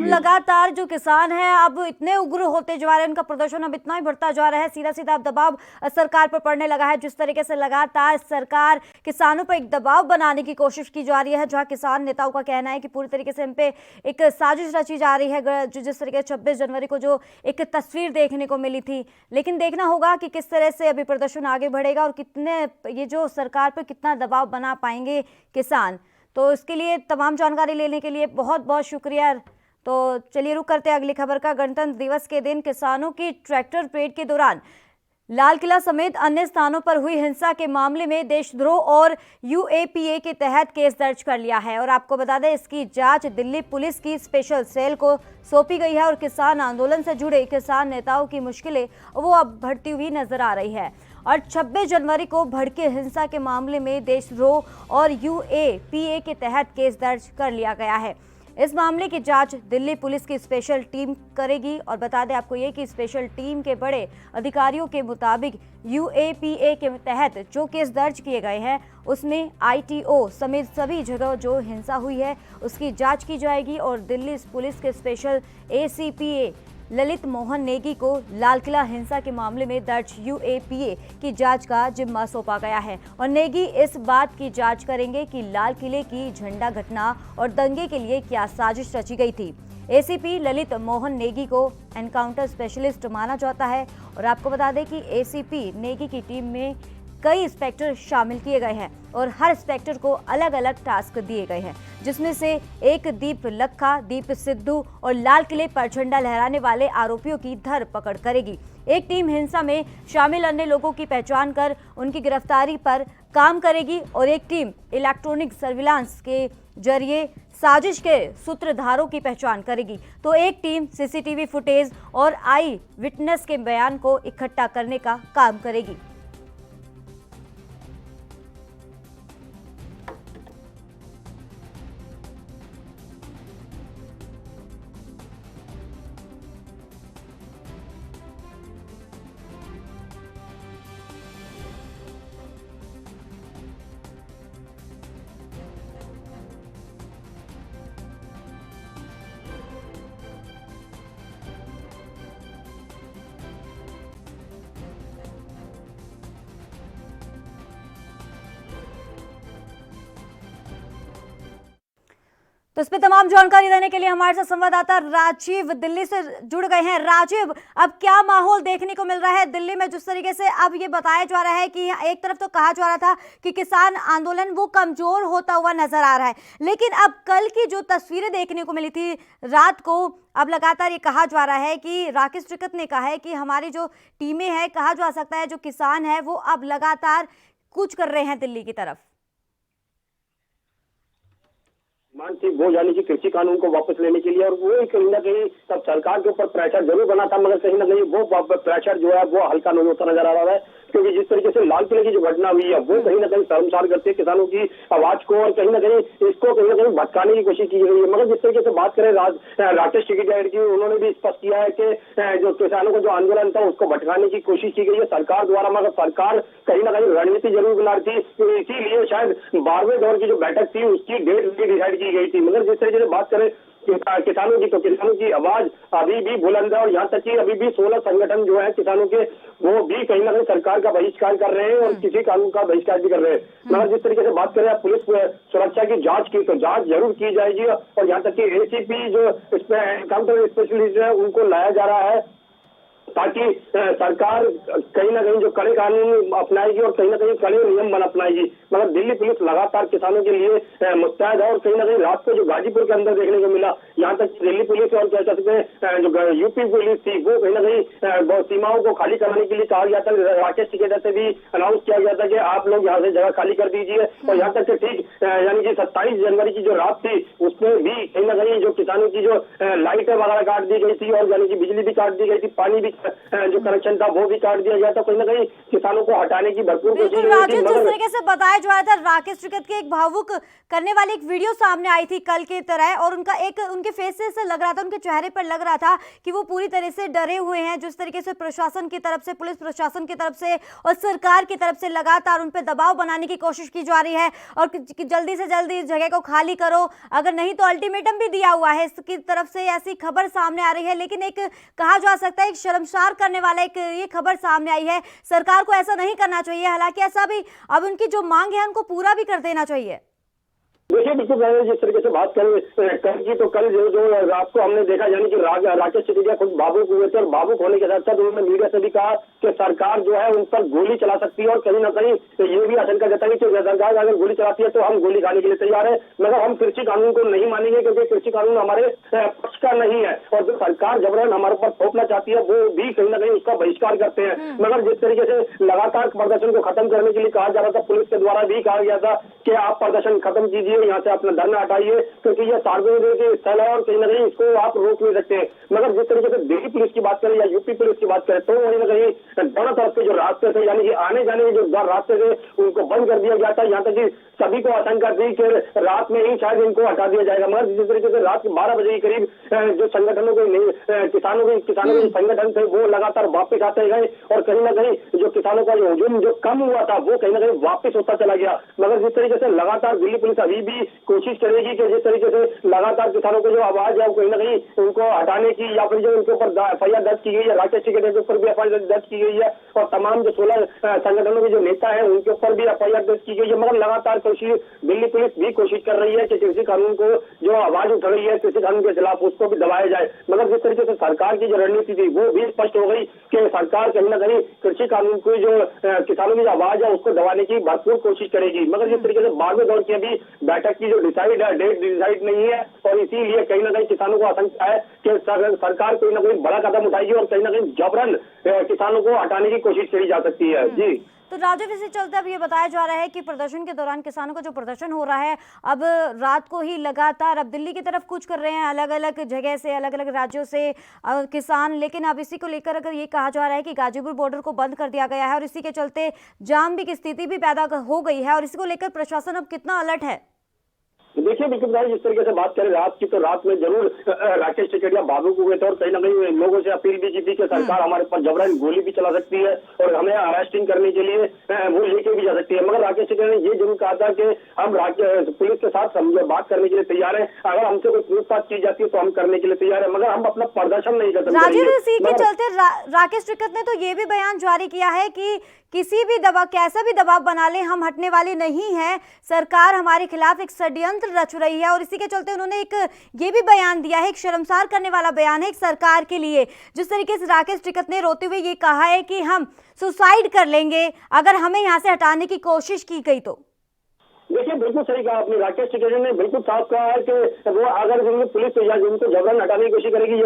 लगातार जो किसान हैं अब इतने उग्र होते जा रहे हैं, उनका प्रदर्शन अब इतना ही बढ़ता जा रहा है, सीधा सीधा दबाव सरकार पर पड़ने लगा है। जिस तरीके से लगातार सरकार किसानों पर एक दबाव बनाने की कोशिश की जा रही है, जहां किसान नेताओं का कहना है कि पूरी तरीके से इन पे एक साजिश रची जा रही है, जिस तरीके से 26 जनवरी को जो एक तस्वीर देखने को मिली थी। लेकिन देखना होगा कि किस तरह से अभी प्रदर्शन आगे बढ़ेगा और कितने ये जो सरकार पर कितना दबाव बना पाएंगे किसान। तो इसके लिए तमाम जानकारी लेने के लिए बहुत बहुत शुक्रिया। तो चलिए रुक करते हैं अगली खबर का। गणतंत्र दिवस के दिन किसानों की ट्रैक्टर परेड के दौरान लाल किला समेत अन्य स्थानों पर हुई हिंसा के मामले में देशद्रोह और UAPA के तहत केस दर्ज कर लिया है, और आपको बता दें इसकी जांच दिल्ली पुलिस की स्पेशल सेल को सौंपी गई है, और किसान आंदोलन से जुड़े किसान नेताओं की मुश्किलें वो अब बढ़ती हुई नजर आ रही है। और 26 जनवरी को भड़के हिंसा के मामले में देशद्रोह और UAPA के तहत केस दर्ज कर लिया गया है। इस मामले की जांच दिल्ली पुलिस की स्पेशल टीम करेगी, और बता दें आपको ये कि स्पेशल टीम के बड़े अधिकारियों के मुताबिक UAPA के तहत जो केस दर्ज किए गए हैं उसमें ITO समेत सभी जगह जो हिंसा हुई है उसकी जांच की जाएगी, और दिल्ली पुलिस के स्पेशल ACPA ललित मोहन नेगी को लाल किला हिंसा के मामले में दर्ज UAPA की जांच का जिम्मा सौंपा गया है, और नेगी इस बात की जांच करेंगे कि लाल किले की झंडा घटना और दंगे के लिए क्या साजिश रची गई थी। ACP ललित मोहन नेगी को एनकाउंटर स्पेशलिस्ट माना जाता है, और आपको बता दें कि ACP नेगी की टीम में कई इंस्पेक्टर शामिल किए गए हैं। और हर इंस्पेक्टर को अलग अलग टास्क दिए गए हैं, जिसमें से एक दीप लखा, दीप सिद्धू और लाल किले पर झंडा लहराने वाले आरोपियों की धरपकड़ करेगी। एक टीम हिंसा में शामिल अन्य लोगों की पहचान कर उनकी गिरफ्तारी पर काम करेगी और एक टीम इलेक्ट्रॉनिक सर्विलांस के जरिए साजिश के सूत्रधारों की पहचान करेगी, तो एक टीम सीसीटीवी फुटेज और आई विटनेस के बयान को इकट्ठा करने का काम करेगी। तो इस पर तमाम जानकारी देने के लिए हमारे साथ संवाददाता राजीव दिल्ली से जुड़ गए हैं। राजीव, अब क्या माहौल देखने को मिल रहा है दिल्ली में? जिस तरीके से अब ये बताया जा रहा है कि एक तरफ तो कहा जा रहा था कि किसान आंदोलन वो कमजोर होता हुआ नजर आ रहा है, लेकिन अब कल की जो तस्वीरें देखने को मिली थी रात को, अब लगातार ये कहा जा रहा है कि राकेश टिकैत ने कहा है कि हमारी जो टीमें हैं, कहा जा सकता है जो किसान है वो अब लगातार कूच कर रहे हैं दिल्ली की तरफ। थी वो यानी कि कृषि कानून को वापस लेने के लिए, और वो कहीं ना कहीं तब सरकार के ऊपर प्रेशर जरूर बना था, मगर कहीं ना कहीं वो प्रेशर जो है वो हल्का नहीं होता नजर आ रहा है, क्योंकि जिस तरीके से लाल किले की जो घटना हुई है वो कहीं ना कहीं शर्मसार करती है किसानों की आवाज को, और कहीं ना कहीं भटकाने की कोशिश की गई है। मगर जिस तरीके से बात करें राकेश टिकैत की, उन्होंने भी स्पष्ट किया है कि जो किसानों का जो आंदोलन था उसको भटकाने की कोशिश की गई है सरकार द्वारा, मगर सरकार कहीं ना कहीं रणनीति जरूर बना रही थी, इसीलिए शायद 12वें दौर की जो बैठक थी उसकी डेट भी डिसाइड की गई थी। मगर जिस तरीके से बात करें किसानों की, तो किसानों की आवाज अभी भी बुलंद है, और यहाँ तक कि अभी भी 16 संगठन जो है किसानों के वो भी कहीं ना कहीं सरकार का बहिष्कार कर रहे हैं और किसी कानून का बहिष्कार भी कर रहे हैं। मगर जिस तरीके से बात करें पुलिस सुरक्षा की जांच की, तो जांच जरूर की जाएगी, और यहाँ तक कि एसीपी जो इसमें एनकाउंटर स्पेशलिस्ट है उनको लाया जा रहा है, ताकि सरकार कहीं ना कहीं जो कड़े कानून अपनाएगी और कहीं ना कहीं कड़े नियम अपनाएगी। मगर दिल्ली पुलिस लगातार किसानों के लिए मुस्तैद है, और कहीं ना कहीं रात को जो गाजीपुर के अंदर देखने को मिला, यहाँ तक दिल्ली पुलिस और क्या कह सकते हैं जो यूपी पुलिस थी वो कहीं ना कहीं सीमाओं को खाली कराने के लिए कहा गया था। राकेश टिकैत से भी अनाउंस किया गया था कि आप लोग यहाँ से जगह खाली कर दीजिए, और यहाँ तक ठीक यानी कि 27 जनवरी की जो रात थी उसमें भी कहीं ना कहीं जो किसानों की जो लाइटें वगैरह काट दी गई थी, और यानी कि बिजली भी काट दी गई थी, पानी भी जो कनेक्शन था वो भी काट दिया गया था, कहीं ना कहीं किसानों को हटाने की भरपूर कोशिश की गई थी। जिस तरीके से बताया जा रहा था राकेश टिकैत की एक भावुक करने वाली एक वीडियो सामने आई थी कल की तरह, और उनके फेस से लग रहा था, उनके चेहरे पर लग रहा था कि वो पूरी तरह से डरे हुए हैं। जिस तरीके से प्रशासन की तरफ से, पुलिस प्रशासन की तरफ से और सरकार की तरफ से लगातार उन पर दबाव बनाने की कोशिश की जा रही है, और जल्दी से जल्दी इस जगह को खाली करो, अगर नहीं तो अल्टीमेटम भी दिया हुआ है इसकी तरफ से, ऐसी खबर सामने आ रही है। लेकिन एक कहा जा सकता है एक शर्मसार करने वाला एक ये खबर सामने आई है, सरकार को ऐसा नहीं करना चाहिए, हालांकि ऐसा भी अब उनकी जो मांग है उनको पूरा भी कर देना चाहिए। देखिए बिल्कुल जिस तरीके से बात करें कल की, तो कल जो रात को हमने देखा यानी कि राकेश टिकैत खुद भावुक हुए थे, और भावुक होने के साथ साथ उन्होंने मीडिया से भी कहा कि सरकार जो है उन पर गोली चला सकती है, और कहीं ना कहीं ये भी आशंका जताई कि सरकार अगर गोली चलाती है तो हम गोली खाने के लिए तैयार है, मगर हम कृषि कानून को नहीं मानेंगे, क्योंकि कृषि कानून हमारे पक्ष का नहीं है, और जो सरकार जबरन हमारे ऊपर थोपना चाहती है वो भी कहीं ना कहीं उसका बहिष्कार करते हैं। मगर जिस तरीके से लगातार प्रदर्शन को खत्म करने के लिए कहा जा रहा था, पुलिस के द्वारा भी कहा गया था कि आप प्रदर्शन खत्म कीजिए, यहाँ से अपना धरना हटाइए, क्योंकि यह सार्वजनिक स्थल है और कहीं ना कहीं इसको आप रोक नहीं सकते। मगर जिस तरीके से दिल्ली पुलिस की बात करें या यूपी पुलिस की बात करें, तो कहीं ना कहीं दोनों तरफ के जो रास्ते थे यानी कि आने जाने के जो रास्ते थे उनको बंद कर दिया गया था। यहाँ तक कि सभी को आशंका थी कि रात में ही शायद इनको हटा दिया जाएगा, मगर जिस तरीके से रात 12 बजे के करीब जो संगठनों के किसानों के संगठन थे वो लगातार वापस आते गए, और कहीं ना कहीं जो किसानों का जो हुजूम जो कम हुआ था वो कहीं ना कहीं वापस होता चला गया। मगर जिस तरीके से लगातार दिल्ली पुलिस अभी भी कोशिश करेगी कि जिस तरीके से लगातार किसानों को जो आवाज है कहीं ना कहीं उनको हटाने की, या फिर जो उनके ऊपर एफआईआर दर्ज की गई है, राकेश टिकैत के ऊपर भी एफआईआर दर्ज की गई है, और तमाम जो 16 संगठनों के जो नेता है उनके ऊपर भी एफआईआर दर्ज की गई है, मगर लगातार कहीं दिल्ली पुलिस भी कोशिश कर रही है कि कृषि कानून को जो आवाज उठ रही है कृषि कानून के खिलाफ उसको भी दबाया जाए। मगर जिस तरीके से सरकार की जो रणनीति थी वो भी स्पष्ट हो गई कि सरकार कहीं ना कहीं कृषि कानून की जो किसानों की जो आवाज है उसको दबाने की भरपूर कोशिश करेगी। मगर जिस तरीके से बाद में दौर की अभी बैठक की जो डेट डिसाइड नहीं है और इसीलिए कहीं ना कहीं किसानों को आशंका है कि सरकार कोई ना कोई बड़ा कदम उठाएगी और कहीं ना कहीं जबरन किसानों को हटाने की कोशिश करी जा सकती है। जी तो राजू, इसी चलते अब ये बताया जा रहा है कि प्रदर्शन के दौरान किसानों का जो प्रदर्शन हो रहा है अब रात को ही लगातार अब दिल्ली की तरफ कूच कर रहे हैं, अलग अलग जगह से, अलग अलग राज्यों से किसान। लेकिन अब इसी को लेकर अगर ये कहा जा रहा है कि गाजीपुर बॉर्डर को बंद कर दिया गया है और इसी के चलते जाम की स्थिति भी पैदा हो गई है, और इसी को लेकर प्रशासन अब कितना अलर्ट है? देखिए बिल्कुल भाई, जिस तरीके से बात करें रात की, तो रात में जरूर राकेश टिकैत बाबू को हुए थे और कहीं ना कहीं लोगों से अपील भी की थी कि सरकार हमारे पर जबरन गोली भी चला सकती है और हमें अरेस्टिंग करने के लिए वो लेके भी जा सकती है। मगर राकेश टिकैत ने ये जरूर कहा था कि हम पुलिस के साथ बात करने के लिए तैयार है, अगर हमसे कोई पूछताछ की जाती है तो हम करने के लिए तैयार है, मगर हम अपना प्रदर्शन नहीं कर सकते। राजीव, इसी के चलते राकेश टिकैत ने तो ये भी बयान जारी किया है कि किसी भी दबाव, कैसा भी दबाव बना ले, हम हटने वाले नहीं हैं, सरकार हमारे खिलाफ एक षड्यंत्र रच रही है। और इसी के चलते उन्होंने एक ये भी बयान दिया है, एक शर्मसार करने वाला बयान है एक सरकार के लिए, जिस तरीके से राकेश टिकैत ने रोते हुए ये कहा है कि हम सुसाइड कर लेंगे अगर हमें यहाँ से हटाने की कोशिश की गई तो। देखिए बिल्कुल सही कहा आपने, राकेश टिकैत ने बिल्कुल साफ कहा है कि वो अगर पुलिस या उनको जबरन हटाने की कोशिश करेगी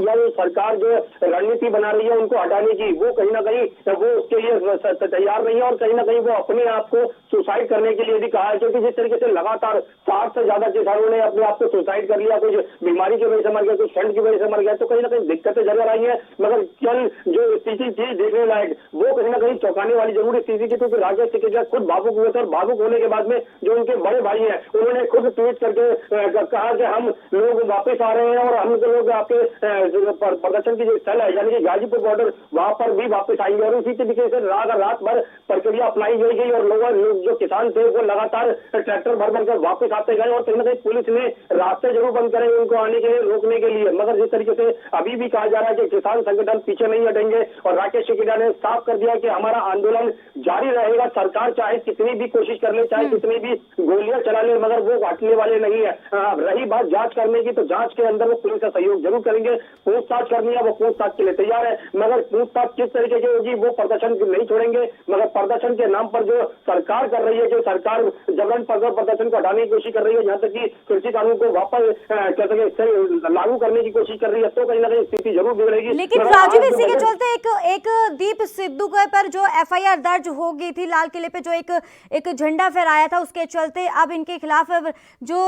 या सरकार जो रणनीति बना रही है उनको हटाने की, वो कहीं ना कहीं वो उसके लिए तैयार नहीं है और कहीं ना कहीं वो अपने आप को सुसाइड करने के लिए भी कहा है। क्योंकि जिस तरीके से लगातार 60 से ज्यादा किसानों ने अपने आप को सुसाइड कर लिया, कुछ बीमारी की वजह से मर गया, कुछ ठंड की वजह से मर गया, तो कहीं ना कहीं दिक्कतें जरूर आई है। मगर कल जो स्थिति थी देखने लायक, वो कहीं ना कहीं चौंकाने वाली जरूर स्थिति थी, क्योंकि राकेश टिकैत खुद भावुक हुए थे और भावुक होने के बाद में जो उनके बड़े भाई हैं उन्होंने खुद ट्वीट करके कहा कि हम लोग वापस आ रहे हैं और हम लोग आपके प्रदर्शन की जो स्थल है यानी कि गाजीपुर बॉर्डर वहां पर भी वापस आएंगे। और उसी तरीके से रात भर प्रक्रिया अपनाई गई और लोग जो किसान थे वो लगातार ट्रैक्टर भर भर कर वापस आते गए और कहीं ना कहीं पुलिस ने रास्ते जरूर बंद करे उनको आने के लिए, रोकने के लिए। मगर जिस तरीके से अभी भी कहा जा रहा है कि किसान संगठन पीछे नहीं हटेंगे और राकेश टिकैत ने साफ कर दिया कि हमारा आंदोलन जारी रहेगा, सरकार चाहे कितनी भी कोशिश कर ले, चाहे कितनी भी गोलियां चला ले, मगर वो हटने वाले नहीं है। रही बात जांच करने की, तो जांच के अंदर वो पुलिस का सहयोग जरूर करेंगे, पूछताछ करनी है वो पूछताछ के लिए तैयार है, मगर पूछताछ किस तरीके की होगी वो प्रदर्शन नहीं छोड़ेंगे। मगर प्रदर्शन के नाम पर जो सरकार कर रही है, जो सरकार जबरन प्रदर्शन को हटाने की कोशिश कर रही है, यहाँ तक कि कृषि कानून को वापस लागू करने की कोशिश कर रही है, तो कहीं ना कहीं स्थिति जरूर बिगड़ेगी। लेकिन राजीव, इसी के चलते एक दीप सिद्धू के पर जो FIR दर्ज हो गई थी, लाल किले पे जो एक झंडा फहराया था, उसके चलते अब इनके खिलाफ जो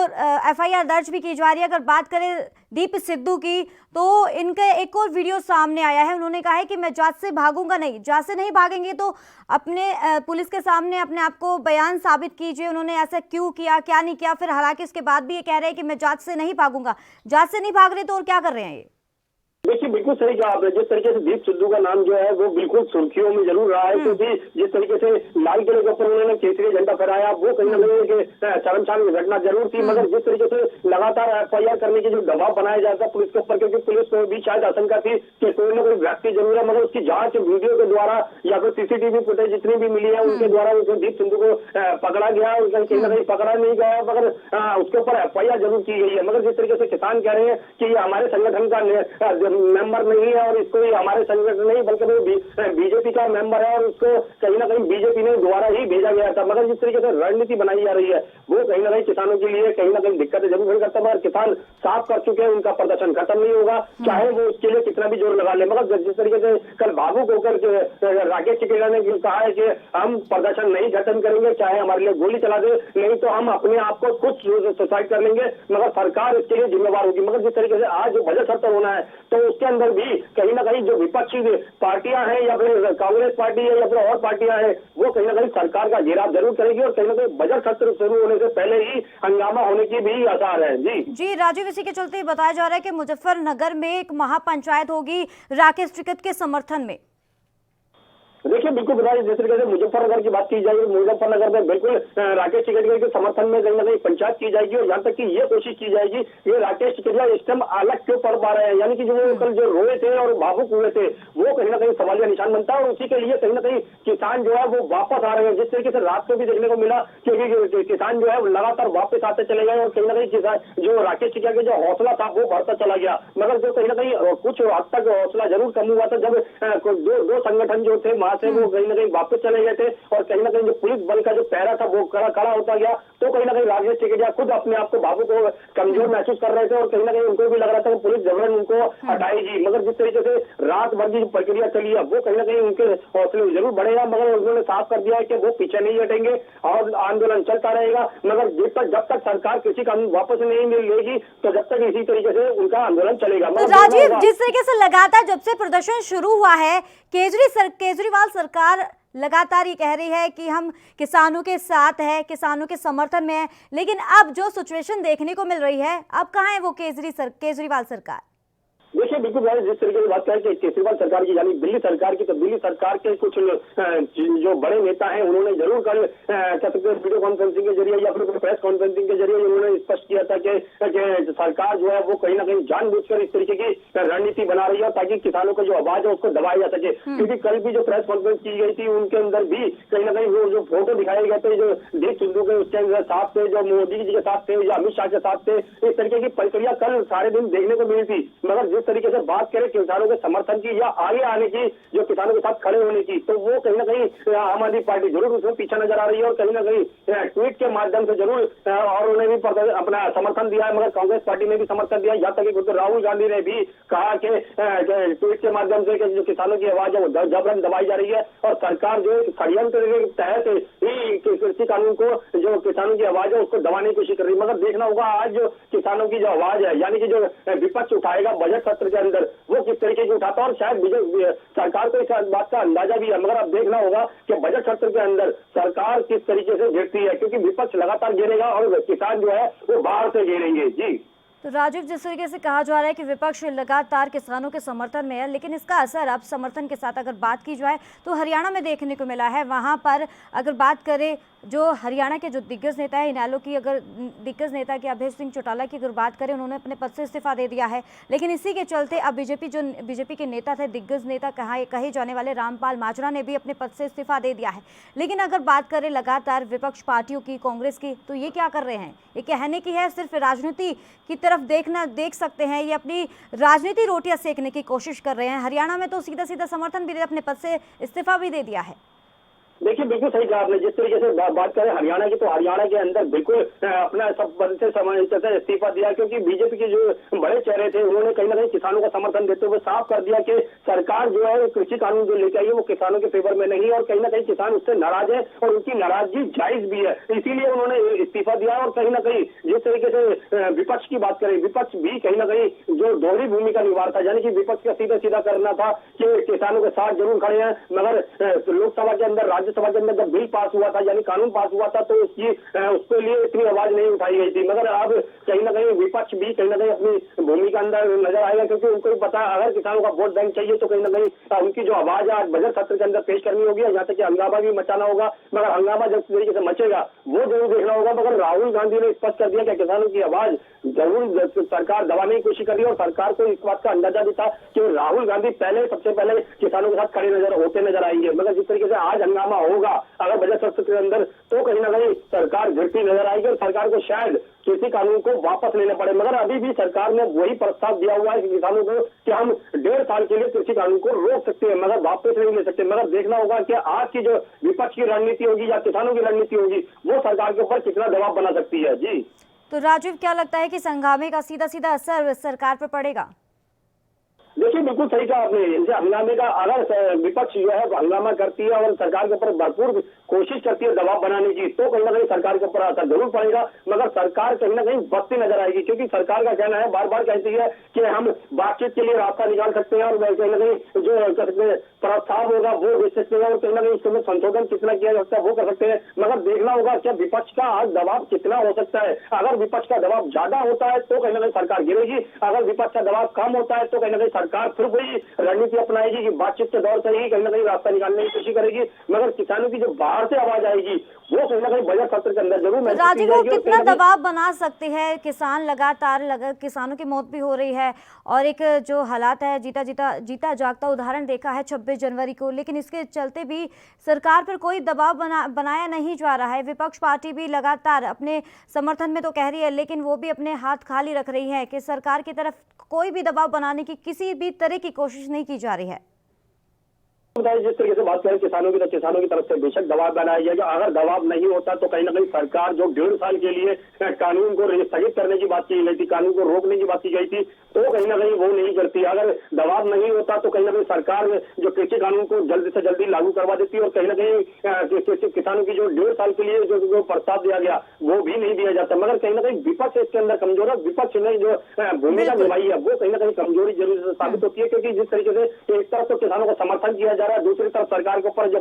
FIR दर्ज भी की जा रही है। अगर बात करें दीप सिद्धू की, तो इनका एक और वीडियो सामने आया है, उन्होंने कहा है कि मैं जांच से भागूंगा नहीं, जांच से नहीं भागेंगे तो अपने पुलिस के सामने अपने आप को बयान साबित कीजिए, उन्होंने ऐसा क्यों किया, क्या नहीं किया। फिर हालांकि इसके बाद भी ये कह रहे हैं कि मैं जांच से नहीं भागूंगा। जांच से नहीं भाग रहे तो और क्या कर रहे हैं ये? देखिए बिल्कुल सही कहा आपने, जिस तरीके से दीप सिद्धू का नाम जो है वो बिल्कुल सुर्खियों में जरूर रहा है, क्योंकि जिस तरीके से लाल किले के ऊपर उन्होंने केसरी झंडा फहराया वो कहीं ना कहीं एक शर्मसार घटना जरूर थी। मगर जिस तरीके से लगातार FIR करने की जो दबाव बनाया जाता है पुलिस के ऊपर, क्योंकि पुलिस को भी शायद आशंका थी कि कोई ना कोई व्यक्ति जरूर है, मगर उसकी जांच वीडियो के द्वारा या फिर CCTV फुटेज जितनी भी मिली है उनके द्वारा उस दीप सिद्धू को पकड़ा गया, कहीं ना कहीं पकड़ा नहीं गया, मगर उसके ऊपर FIR जरूर की गई है। मगर जिस तरीके से किसान कह रहे हैं कि ये हमारे संगठन का मेंबर नहीं है और इसको हमारे संगठन नहीं बल्कि वो बीजेपी का मेंबर है और उसको कहीं ना कहीं बीजेपी ने द्वारा ही भेजा गया था। मगर जिस तरीके से रणनीति बनाई जा रही है वो कहीं ना कहीं किसानों के लिए कहीं ना कहीं दिक्कतें जरूर खड़ी करता है, मगर किसान साफ कर चुके हैं उनका प्रदर्शन खत्म नहीं होगा, चाहे वो उसके लिए कितना भी जोर लगा ले। मगर जिस तरीके से कल भावुक होकर राकेश टिकैत ने कहा है कि हम प्रदर्शन नहीं खत्म करेंगे, चाहे हमारे लिए गोली चला दे, नहीं तो हम अपने आप को खुद सुसाइड कर लेंगे, मगर सरकार इसके लिए जिम्मेवार होगी। मगर जिस तरीके से आज जो बजट सत्र होना है तो उसके अंदर भी कहीं ना कहीं जो विपक्षी पार्टियां हैं या फिर कांग्रेस पार्टी है या फिर और पार्टियां हैं वो कहीं ना कहीं सरकार का घेराव जरूर करेगी और कहीं ना कहीं बजट सत्र शुरू होने से पहले ही हंगामा होने की भी आसार है। जी राजीव, इसी के चलते बताया जा रहा है कि मुजफ्फरनगर में एक महापंचायत होगी राकेश टिकैत के समर्थन में। देखिए बिल्कुल बताइए, जिस तरीके से मुजफ्फरनगर की बात की जाएगी, मुजफ्फरनगर में बिल्कुल राकेश टिकैत के समर्थन में कहीं ना कहीं पंचायत की जाएगी और यहाँ तक कि ये कोशिश की जाएगी कि राकेश टिकैत इस टाइम अलग क्यों पड़ पा रहे हैं, यानी कि जो वो कल जो रोए थे और भावुक हुए थे वो कहीं ना कहीं सवालिया निशान बनता है और उसी के लिए कहीं ना कहीं किसान जो है वो वापस आ रहे हैं। जिस तरीके से रात को भी देखने को मिला क्योंकि किसान जो है लगातार वापस आते चले गए और कहीं ना कहीं किसान जो राकेश टिकैत का जो हौसला था वो बढ़ता चला गया, मगर जो कहीं ना कहीं कुछ हद तक हौसला जरूर कम हुआ था जब दो संगठन जो थे वहां से वो कहीं ना कहीं वापस चले गए थे और कहीं ना कहीं जो पुलिस बल का जो पहरा था वो खड़ा होता गया, तो कहीं ना कहीं राकेश टिकैत खुद अपने आप को भावुक को कमजोर महसूस कर रहे थे और कहीं ना कहीं उनको भी लग रहा था कि पुलिस जबरन उनको हटाएगी। मगर जिस तरीके से रात भर की जो प्रक्रिया चली है वो कहीं ना कहीं उनके हौसले जरूर बढ़ेगा, मगर उन्होंने साफ कर दिया है कि वो पीछे नहीं हटेंगे और आंदोलन चलता रहेगा। मगर जब तक सरकार कृषि कानून वापस नहीं लेगी तो जब तक इसी तरीके से उनका आंदोलन चलेगा। तो राजीव, जिस तरीके से लगातार जब से प्रदर्शन शुरू हुआ है, केजरीवाल सरकार लगातार ये कह रही है कि हम किसानों के साथ है, किसानों के समर्थन में है, लेकिन अब जो सिचुएशन देखने को मिल रही है, अब कहाँ है वो केजरीवाल सरकार? देखिए बिल्कुल जिस तरीके से बात करें कि केजरीवाल सरकार की यानी दिल्ली सरकार की, तो दिल्ली सरकार के कुछ जो बड़े नेता हैं उन्होंने जरूर कल कह सकते हैं वीडियो कॉन्फ्रेंसिंग के जरिए या फिर प्रेस कॉन्फ्रेंसिंग के जरिए उन्होंने स्पष्ट किया था कि सरकार जो है वो कहीं ना कहीं जानबूझकर इस तरीके की रणनीति बना रही है ताकि किसानों का जो आवाज है उसको दबाया जा सके। क्योंकि कल भी जो प्रेस कॉन्फ्रेंस की गई थी उनके अंदर भी कहीं ना कहीं वो जो फोटो दिखाए गए थे जो देश सिंधु के उसके साथ थे, जो मोदी जी के साथ थे, जो अमित शाह के साथ थे, इस तरीके की प्रक्रिया कल सारे दिन देखने को मिली थी। मगर जिस तरीके से बात करें किसानों के समर्थन की या आगे आने की, जो किसानों के साथ खड़े होने की, तो वो कहीं ना कहीं आम आदमी पार्टी जरूर उसमें पीछे नजर आ रही है और कहीं ना कहीं ट्वीट के माध्यम से जरूर और उन्हें भी अपना समर्थन दिया है। मगर कांग्रेस पार्टी ने भी समर्थन दिया, यहाँ तक कि राहुल गांधी ने भी कहा कि ट्वीट के माध्यम से जो किसानों की आवाज है वो जबरन दबाई जा रही है और सरकार जो षड्यंत्र के तहत ही कृषि कानून को, जो किसानों की आवाज है उसको दबाने की कोशिश कर रही है। मगर देखना होगा आज जो किसानों की जो आवाज है यानी कि जो विपक्ष उठाएगा बजट सत्र के अंदर वो किस तरीके की उठाता है और शायद सरकार को इस बात का अंदाजा भी है। मगर अब देखना होगा कि बजट सत्र के अंदर सरकार किस तरीके से गिरती है, क्योंकि विपक्ष लगातार गिरेगा और किसान जो है वो बाहर से गिरेंगे। जी तो राजीव, जिस तरीके से कहा जा रहा है कि विपक्ष लगातार किसानों के समर्थन में है, लेकिन इसका असर अब समर्थन के साथ अगर बात की जाए तो हरियाणा में देखने को मिला है। वहां पर अगर बात करें जो हरियाणा के जो दिग्गज नेता है इनेलो की, अगर दिग्गज नेता के अभय सिंह चौटाला की अगर बात करें, उन्होंने अपने पद से इस्तीफा दे दिया है। लेकिन इसी के चलते अब बीजेपी के नेता थे, दिग्गज नेता कहे जाने वाले रामपाल माजरा ने भी अपने पद से इस्तीफा दे दिया है। लेकिन अगर बात करें लगातार विपक्ष पार्टियों की, कांग्रेस की, तो ये क्या कर रहे हैं? ये कहने की है सिर्फ राजनीति की तरफ देख सकते हैं, ये अपनी राजनीति रोटियां सेकने की कोशिश कर रहे हैं। हरियाणा में तो सीधा सीधा समर्थन भी अपने पद से इस्तीफा भी दे दिया है। देखिए बिल्कुल सही कहा आपने। जिस तरीके से बात करें हरियाणा की, तो हरियाणा के अंदर बिल्कुल अपना सब पद से इस्तीफा दिया, क्योंकि बीजेपी के जो बड़े चेहरे थे उन्होंने कहीं ना कहीं किसानों का समर्थन देते हुए साफ कर दिया कि सरकार जो है कृषि कानून जो लेके आई है वो किसानों के फेवर में नहीं, और कहीं ना कहीं किसान उससे नाराज है और उनकी नाराजगी जायज भी है, इसीलिए उन्होंने इस्तीफा दिया। और कहीं ना कहीं जिस तरीके से विपक्ष की बात करें, विपक्ष भी कहीं ना कहीं जो दोहरी भूमिका निभा रहा था, यानी कि विपक्ष का सीधा करना था कि किसानों के साथ जरूर खड़े हैं, मगर लोकसभा के अंदर, राज्यसभा के अंदर जब बिल पास हुआ था यानी कानून पास हुआ था तो उसके लिए इतनी आवाज नहीं उठाई गई थी। मगर अब कहीं ना कहीं विपक्ष भी कहीं ना कहीं अपनी भूमिका अंदर नजर आएगा, क्योंकि उनको भी पता है अगर किसानों का वोट बैंक चाहिए तो कहीं ना कहीं उनकी जो आवाज है आज बजट सत्र के अंदर पेश करनी होगी, यहाँ तक कि हंगामा भी मचाना होगा। मगर हंगामा जिस तरीके से मचेगा वो जरूर देखना होगा। मगर राहुल गांधी ने स्पष्ट कर दिया कि किसानों की आवाज जरूर सरकार दबाने की कोशिश कर रही है और सरकार को इस बात का अंदाजा भी था कि राहुल गांधी सबसे पहले किसानों के साथ खड़े होते नजर आएंगे। मगर जिस तरीके से आज हंगामा होगा अगर बजट सत्र के अंदर, तो कहीं ना कहीं सरकार गिरती नजर आएगी और सरकार को शायद कृषि कानून को वापस लेना पड़े। मगर अभी भी सरकार ने वही प्रस्ताव दिया हुआ है कि किसानों को कि हम 1.5 साल के लिए कृषि कानून को रोक सकते हैं, मगर वापस नहीं ले सकते। मगर देखना होगा कि आज की जो विपक्ष की रणनीति होगी या किसानों की रणनीति होगी वो सरकार के ऊपर कितना दबाव बना सकती है। जी तो राजीव, क्या लगता है कि हंगामे का सीधा असर सरकार पर पड़ेगा? देखिए बिल्कुल सही कहा आपने। हंगामे का अगर विपक्ष जो है हंगामा करती है और सरकार के ऊपर भरपूर कोशिश करती है दबाव बनाने की, तो कहीं ना कहीं सरकार के ऊपर असर जरूर पड़ेगा, मगर सरकार कहीं ना कहीं बचती नजर आएगी। क्योंकि सरकार का कहना है, बार बार कहती है कि हम बातचीत के लिए रास्ता निकाल सकते हैं और कहीं ना कहीं जो प्रस्ताव होगा वो दे सकते हैं और कहीं ना कहीं इसमें संशोधन कितना किया जा सकता है वो कर सकते हैं। मगर देखना होगा कि विपक्ष का आज दबाव कितना हो सकता है। अगर विपक्ष का दबाव ज्यादा होता है तो कहीं ना कहीं सरकार गिरेगी, अगर विपक्ष का दबाव कम होता है तो कहीं ना कहीं सरकार फिर वही रणनीति अपनाएगी कि बातचीत के दौर से ही कहीं ना कहीं रास्ता निकालने की कोशिश करेगी। मगर किसानों की जो बाहर से आवाज आएगी वो कहीं ना कहीं बजट सत्र के अंदर जरूर महसूस की राजीव, वो जाएगी। और कितना कहीं ना कहीं दबाव बना सकते हैं? किसान लगातार किसानों की मौत भी हो रही है और एक जो हालात है जीता जागता उदाहरण देखा है 26 जनवरी को, लेकिन इसके चलते भी सरकार पर कोई दबाव बनाया नहीं जा रहा है। विपक्ष पार्टी भी लगातार अपने समर्थन में तो कह रही है, लेकिन वो भी अपने हाथ खाली रख रही है कि सरकार की तरफ कोई भी दबाव बनाने की किसी भी तरह की कोशिश नहीं की जा रही है। जिस तरीके से बात करें किसानों की, तो किसानों की तरफ से बेशक दबाव बनाया जाएगा। अगर दबाव नहीं होता तो कहीं ना कहीं सरकार जो 1.5 साल के लिए कानून को स्थगित करने की बात की गई थी, कानून को रोकने की बात की गई थी, तो कहीं ना कहीं वो नहीं करती। अगर दबाव नहीं होता तो कहीं ना कहीं सरकार जो कृषि कानून को जल्द से जल्दी लागू करवा देती और कहीं ना कहीं किसानों की जो 1.5 साल के लिए जो प्रस्ताव दिया गया वो भी नहीं दिया जाता। मगर कहीं ना कहीं विपक्ष इसके अंदर कमजोर है। विपक्ष ने जो भूमिका निभाई है वो कहीं ना कहीं कमजोरी जरूर साबित होती है, क्योंकि जिस तरीके से एक तरफ तो किसानों का समर्थन किया जा रहा है, दूसरी तरफ सरकार के ऊपर जो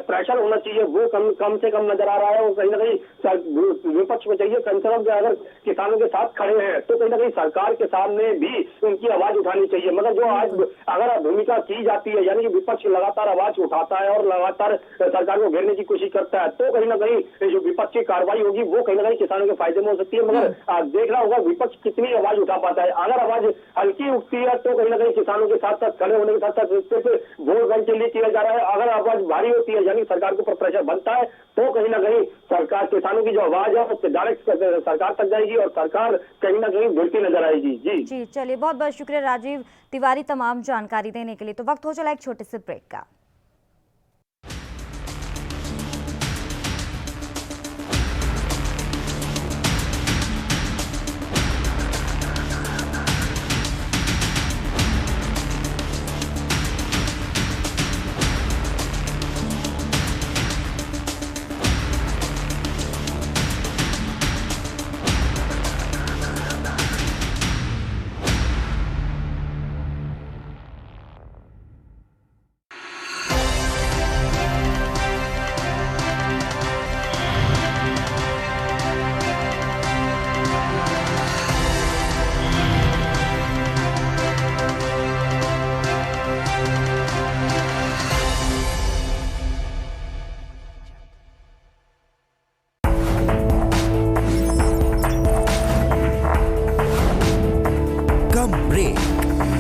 प्रेशर होना चाहिए वो कम से कम नजर आ रहा है। और कहीं ना कहीं विपक्ष को चाहिए कम से कम अगर किसानों के साथ खड़े हैं तो कहीं ना कहीं सरकार के सामने भी उनकी आवाज उठानी चाहिए। मगर जो आज अगर भूमिका की जाती है, यानी कि विपक्ष लगातार आवाज उठाता है और लगातार सरकार को घेरने की कोशिश करता है, तो कहीं ना कहीं जो विपक्ष की कार्रवाई होगी वो कहीं ना कहीं किसानों के फायदे में हो सकती है। मगर देखना होगा विपक्ष कितनी आवाज उठा पाता है। अगर आवाज हल्की उठती है तो कहीं ना कहीं किसानों के साथ साथ खड़े होने के साथ साथ वोट बैंक के लिए किया जा रहा है। अगर आवाज भारी होती है, यानी सरकार के ऊपर प्रेशर बनता है, तो कहीं ना कहीं सरकार किसानों की जो आवाज है वो डायरेक्ट सरकार तक जाएगी और सरकार कहीं ना कहीं गिरती नजर आएगी। जी चलिए, बहुत बहुत शुक्रिया राजीव तिवारी तमाम जानकारी देने के लिए। तो वक्त हो चला एक छोटे से ब्रेक का।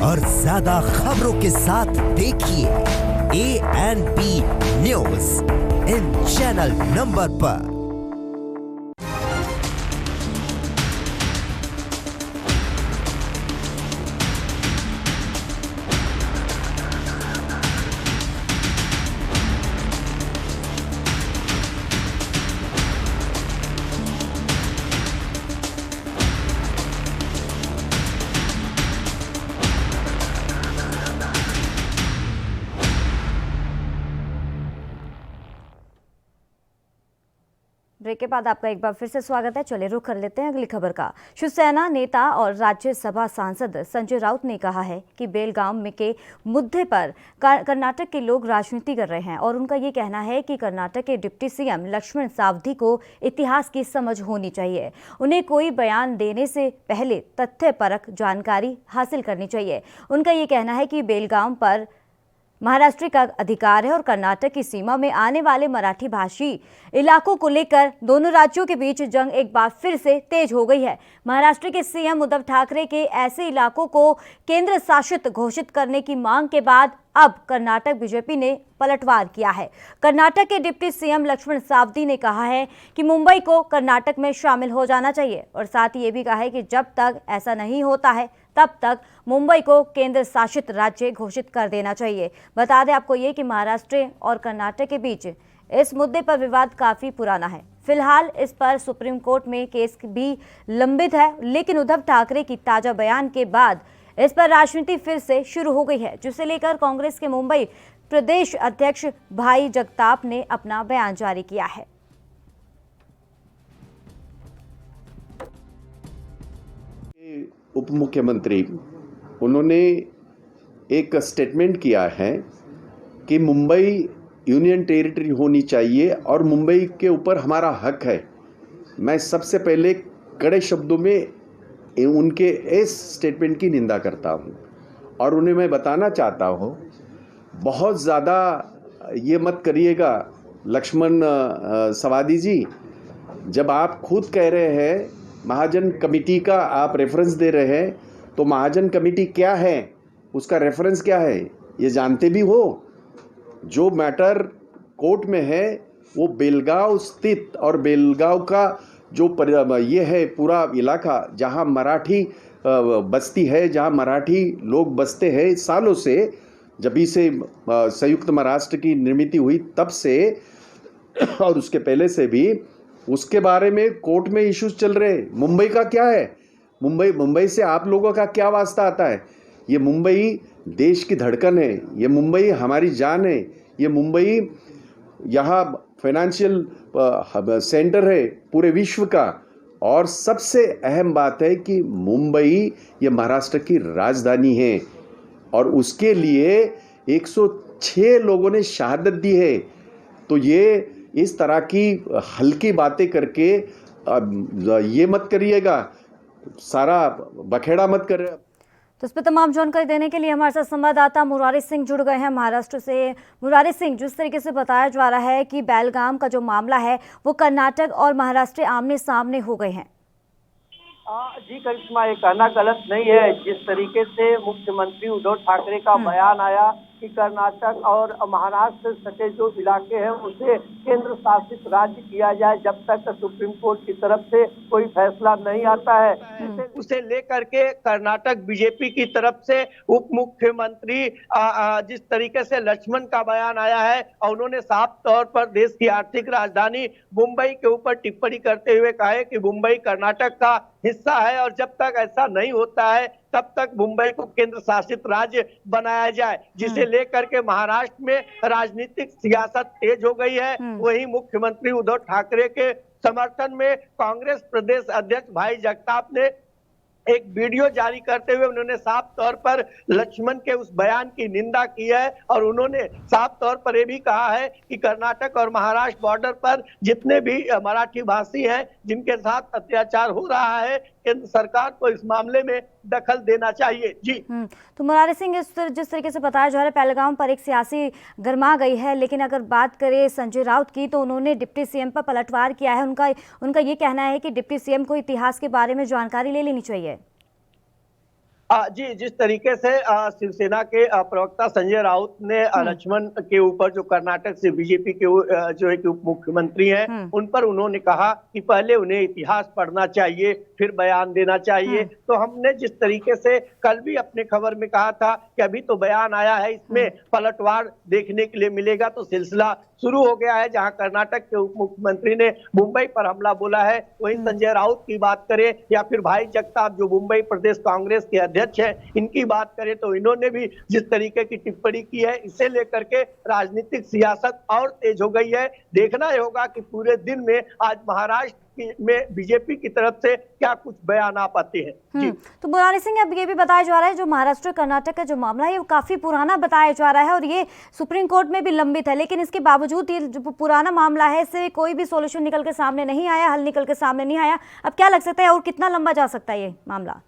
और ज्यादा खबरों के साथ देखिए ANB news in channel number पर। ब्रेक के बाद आपका एक बार फिर से स्वागत है। चलिए रुख कर लेते हैं अगली खबर का। शिवसेना नेता और राज्यसभा सांसद संजय राउत ने कहा है कि बेलगाम में के मुद्दे पर कर्नाटक के लोग राजनीति कर रहे हैं और उनका ये कहना है कि कर्नाटक के डिप्टी सीएम लक्ष्मण सावदी को इतिहास की समझ होनी चाहिए। उन्हें कोई बयान देने से पहले तथ्यपरक जानकारी हासिल करनी चाहिए। उनका ये कहना है कि बेलगाम पर महाराष्ट्र का अधिकार है और कर्नाटक की सीमा में आने वाले मराठी भाषी इलाकों को लेकर दोनों राज्यों के बीच जंग एक बार फिर से तेज हो गई है। महाराष्ट्र के सीएम उद्धव ठाकरे के ऐसे इलाकों को केंद्र शासित घोषित करने की मांग के बाद अब कर्नाटक बीजेपी ने पलटवार किया है। कर्नाटक के डिप्टी सीएम लक्ष्मण सावदी ने कहा है कि मुंबई को कर्नाटक में शामिल हो जाना चाहिए और साथ ही ये भी कहा है कि जब तक ऐसा नहीं होता है तब तक मुंबई को केंद्र शासित राज्य घोषित कर देना चाहिए। बता दें आपको ये कि महाराष्ट्र और कर्नाटक के बीच इस मुद्दे पर विवाद काफी पुराना है। फिलहाल इस पर सुप्रीम कोर्ट में केस भी लंबित है, लेकिन उद्धव ठाकरे की ताजा बयान के बाद इस पर राजनीति फिर से शुरू हो गई है, जिसे लेकर कांग्रेस के मुंबई प्रदेश अध्यक्ष भाई जगताप ने अपना बयान जारी किया है। उप मुख्यमंत्री उन्होंने एक स्टेटमेंट किया है कि मुंबई यूनियन टेरिटरी होनी चाहिए और मुंबई के ऊपर हमारा हक है। मैं सबसे पहले कड़े शब्दों में उनके इस स्टेटमेंट की निंदा करता हूं और उन्हें मैं बताना चाहता हूं, बहुत ज़्यादा ये मत करिएगा लक्ष्मण सवादी जी। जब आप खुद कह रहे हैं महाजन कमेटी का आप रेफरेंस दे रहे हैं, तो महाजन कमेटी क्या है, उसका रेफरेंस क्या है ये जानते भी हो। जो मैटर कोर्ट में है वो बेलगांव स्थित और बेलगांव का जो ये है पूरा इलाका जहां मराठी बस्ती है, जहां मराठी लोग बसते हैं सालों से, जब ही से संयुक्त महाराष्ट्र की निर्मित हुई तब से और उसके पहले से भी, उसके बारे में कोर्ट में इश्यूज चल रहे हैं। मुंबई का क्या है, मुंबई से आप लोगों का क्या वास्ता आता है। ये मुंबई देश की धड़कन है, ये मुंबई हमारी जान है, ये मुंबई यहाँ फाइनेंशियल सेंटर है पूरे विश्व का। और सबसे अहम बात है कि मुंबई ये महाराष्ट्र की राजधानी है और उसके लिए 106 लोगों ने शहादत दी है। तो ये इस तरह की हल्की बातें करके ये मत करिएगा, सारा बखेड़ा मत कर। तो इस पर तमाम जानकारी देने के लिए हमारे साथ संवाददाता मुरारी सिंह जुड़ गए हैं महाराष्ट्र से। मुरारी सिंह, जिस तरीके से बताया जा रहा है कि बेलगाम का जो मामला है वो कर्नाटक और महाराष्ट्र आमने सामने हो गए हैं। जी करिश्मा, ये कहना गलत नहीं है। जिस तरीके से मुख्यमंत्री उद्धव ठाकरे का बयान आया कि कर्नाटक और महाराष्ट्र सटे जो इलाके हैं उसे केंद्र शासित राज्य किया जाए जब तक सुप्रीम कोर्ट की तरफ से कोई फैसला नहीं आता है, उसे लेकर के कर्नाटक बीजेपी की तरफ से उप मुख्यमंत्री जिस तरीके से लक्ष्मण का बयान आया है और उन्होंने साफ तौर पर देश की आर्थिक राजधानी मुंबई के ऊपर टिप्पणी करते हुए कहा है कि मुंबई कर्नाटक का हिस्सा है और जब तक ऐसा नहीं होता है तब तक मुंबई को केंद्र शासित राज्य बनाया जाए, जिसे लेकर के महाराष्ट्र में राजनीतिक सियासत तेज हो गई है। वहीं मुख्यमंत्री उद्धव ठाकरे के समर्थन में कांग्रेस प्रदेश अध्यक्ष भाई जगताप ने एक वीडियो जारी करते हुए उन्होंने साफ तौर पर लक्ष्मण के उस बयान की निंदा की है और उन्होंने साफ तौर पर यह भी कहा है कि कर्नाटक और महाराष्ट्र बॉर्डर पर जितने भी मराठी भाषी हैं जिनके साथ अत्याचार हो रहा है, केंद्र सरकार को इस मामले में दखल देना चाहिए। जी तो मुरारी सिंह, जिस तरीके से बताया जा रहा है पहलगाम पर एक सियासी गर्मा गई है, लेकिन अगर बात करें संजय राउत की तो उन्होंने डिप्टी सीएम पर पलटवार किया है। उनका ये कहना है कि डिप्टी सीएम को इतिहास के बारे में जानकारी ले लेनी चाहिए। जी, जिस तरीके से शिवसेना के प्रवक्ता संजय राउत ने लक्ष्मण के ऊपर जो कर्नाटक से बीजेपी के जो एक उप मुख्यमंत्री हैं उन पर उन्होंने कहा कि पहले उन्हें इतिहास पढ़ना चाहिए फिर बयान देना चाहिए। तो हमने जिस तरीके से कल भी अपने खबर में कहा था कि अभी तो बयान आया है, इसमें पलटवार देखने के लिए मिलेगा। तो सिलसिला शुरू हो गया है जहां कर्नाटक के उप मुख्यमंत्री ने मुंबई पर हमला बोला है, वहीं संजय राउत की बात करें या फिर भाई जगताप जो मुंबई प्रदेश कांग्रेस के अध्यक्ष हैं इनकी बात करें तो इन्होंने भी जिस तरीके की टिप्पणी की है, इसे लेकर के राजनीतिक सियासत और तेज हो गई है। देखना ही होगा कि पूरे दिन में आज महाराष्ट्र में बीजेपी की तरफ से क्या कुछ बयान आ पाते हैं। जी तो मुरारी सिंह, अब ये भी बताया जा रहा है जो महाराष्ट्र कर्नाटक का जो मामला है वो काफी पुराना बताया जा रहा है और ये सुप्रीम कोर्ट में भी लंबित है, लेकिन इसके बावजूद ये जो पुराना मामला है इससे कोई भी सॉल्यूशन निकल के सामने नहीं आया, हल निकल के सामने नहीं आया। अब क्या लग सकता है और कितना लंबा जा सकता है ये मामला?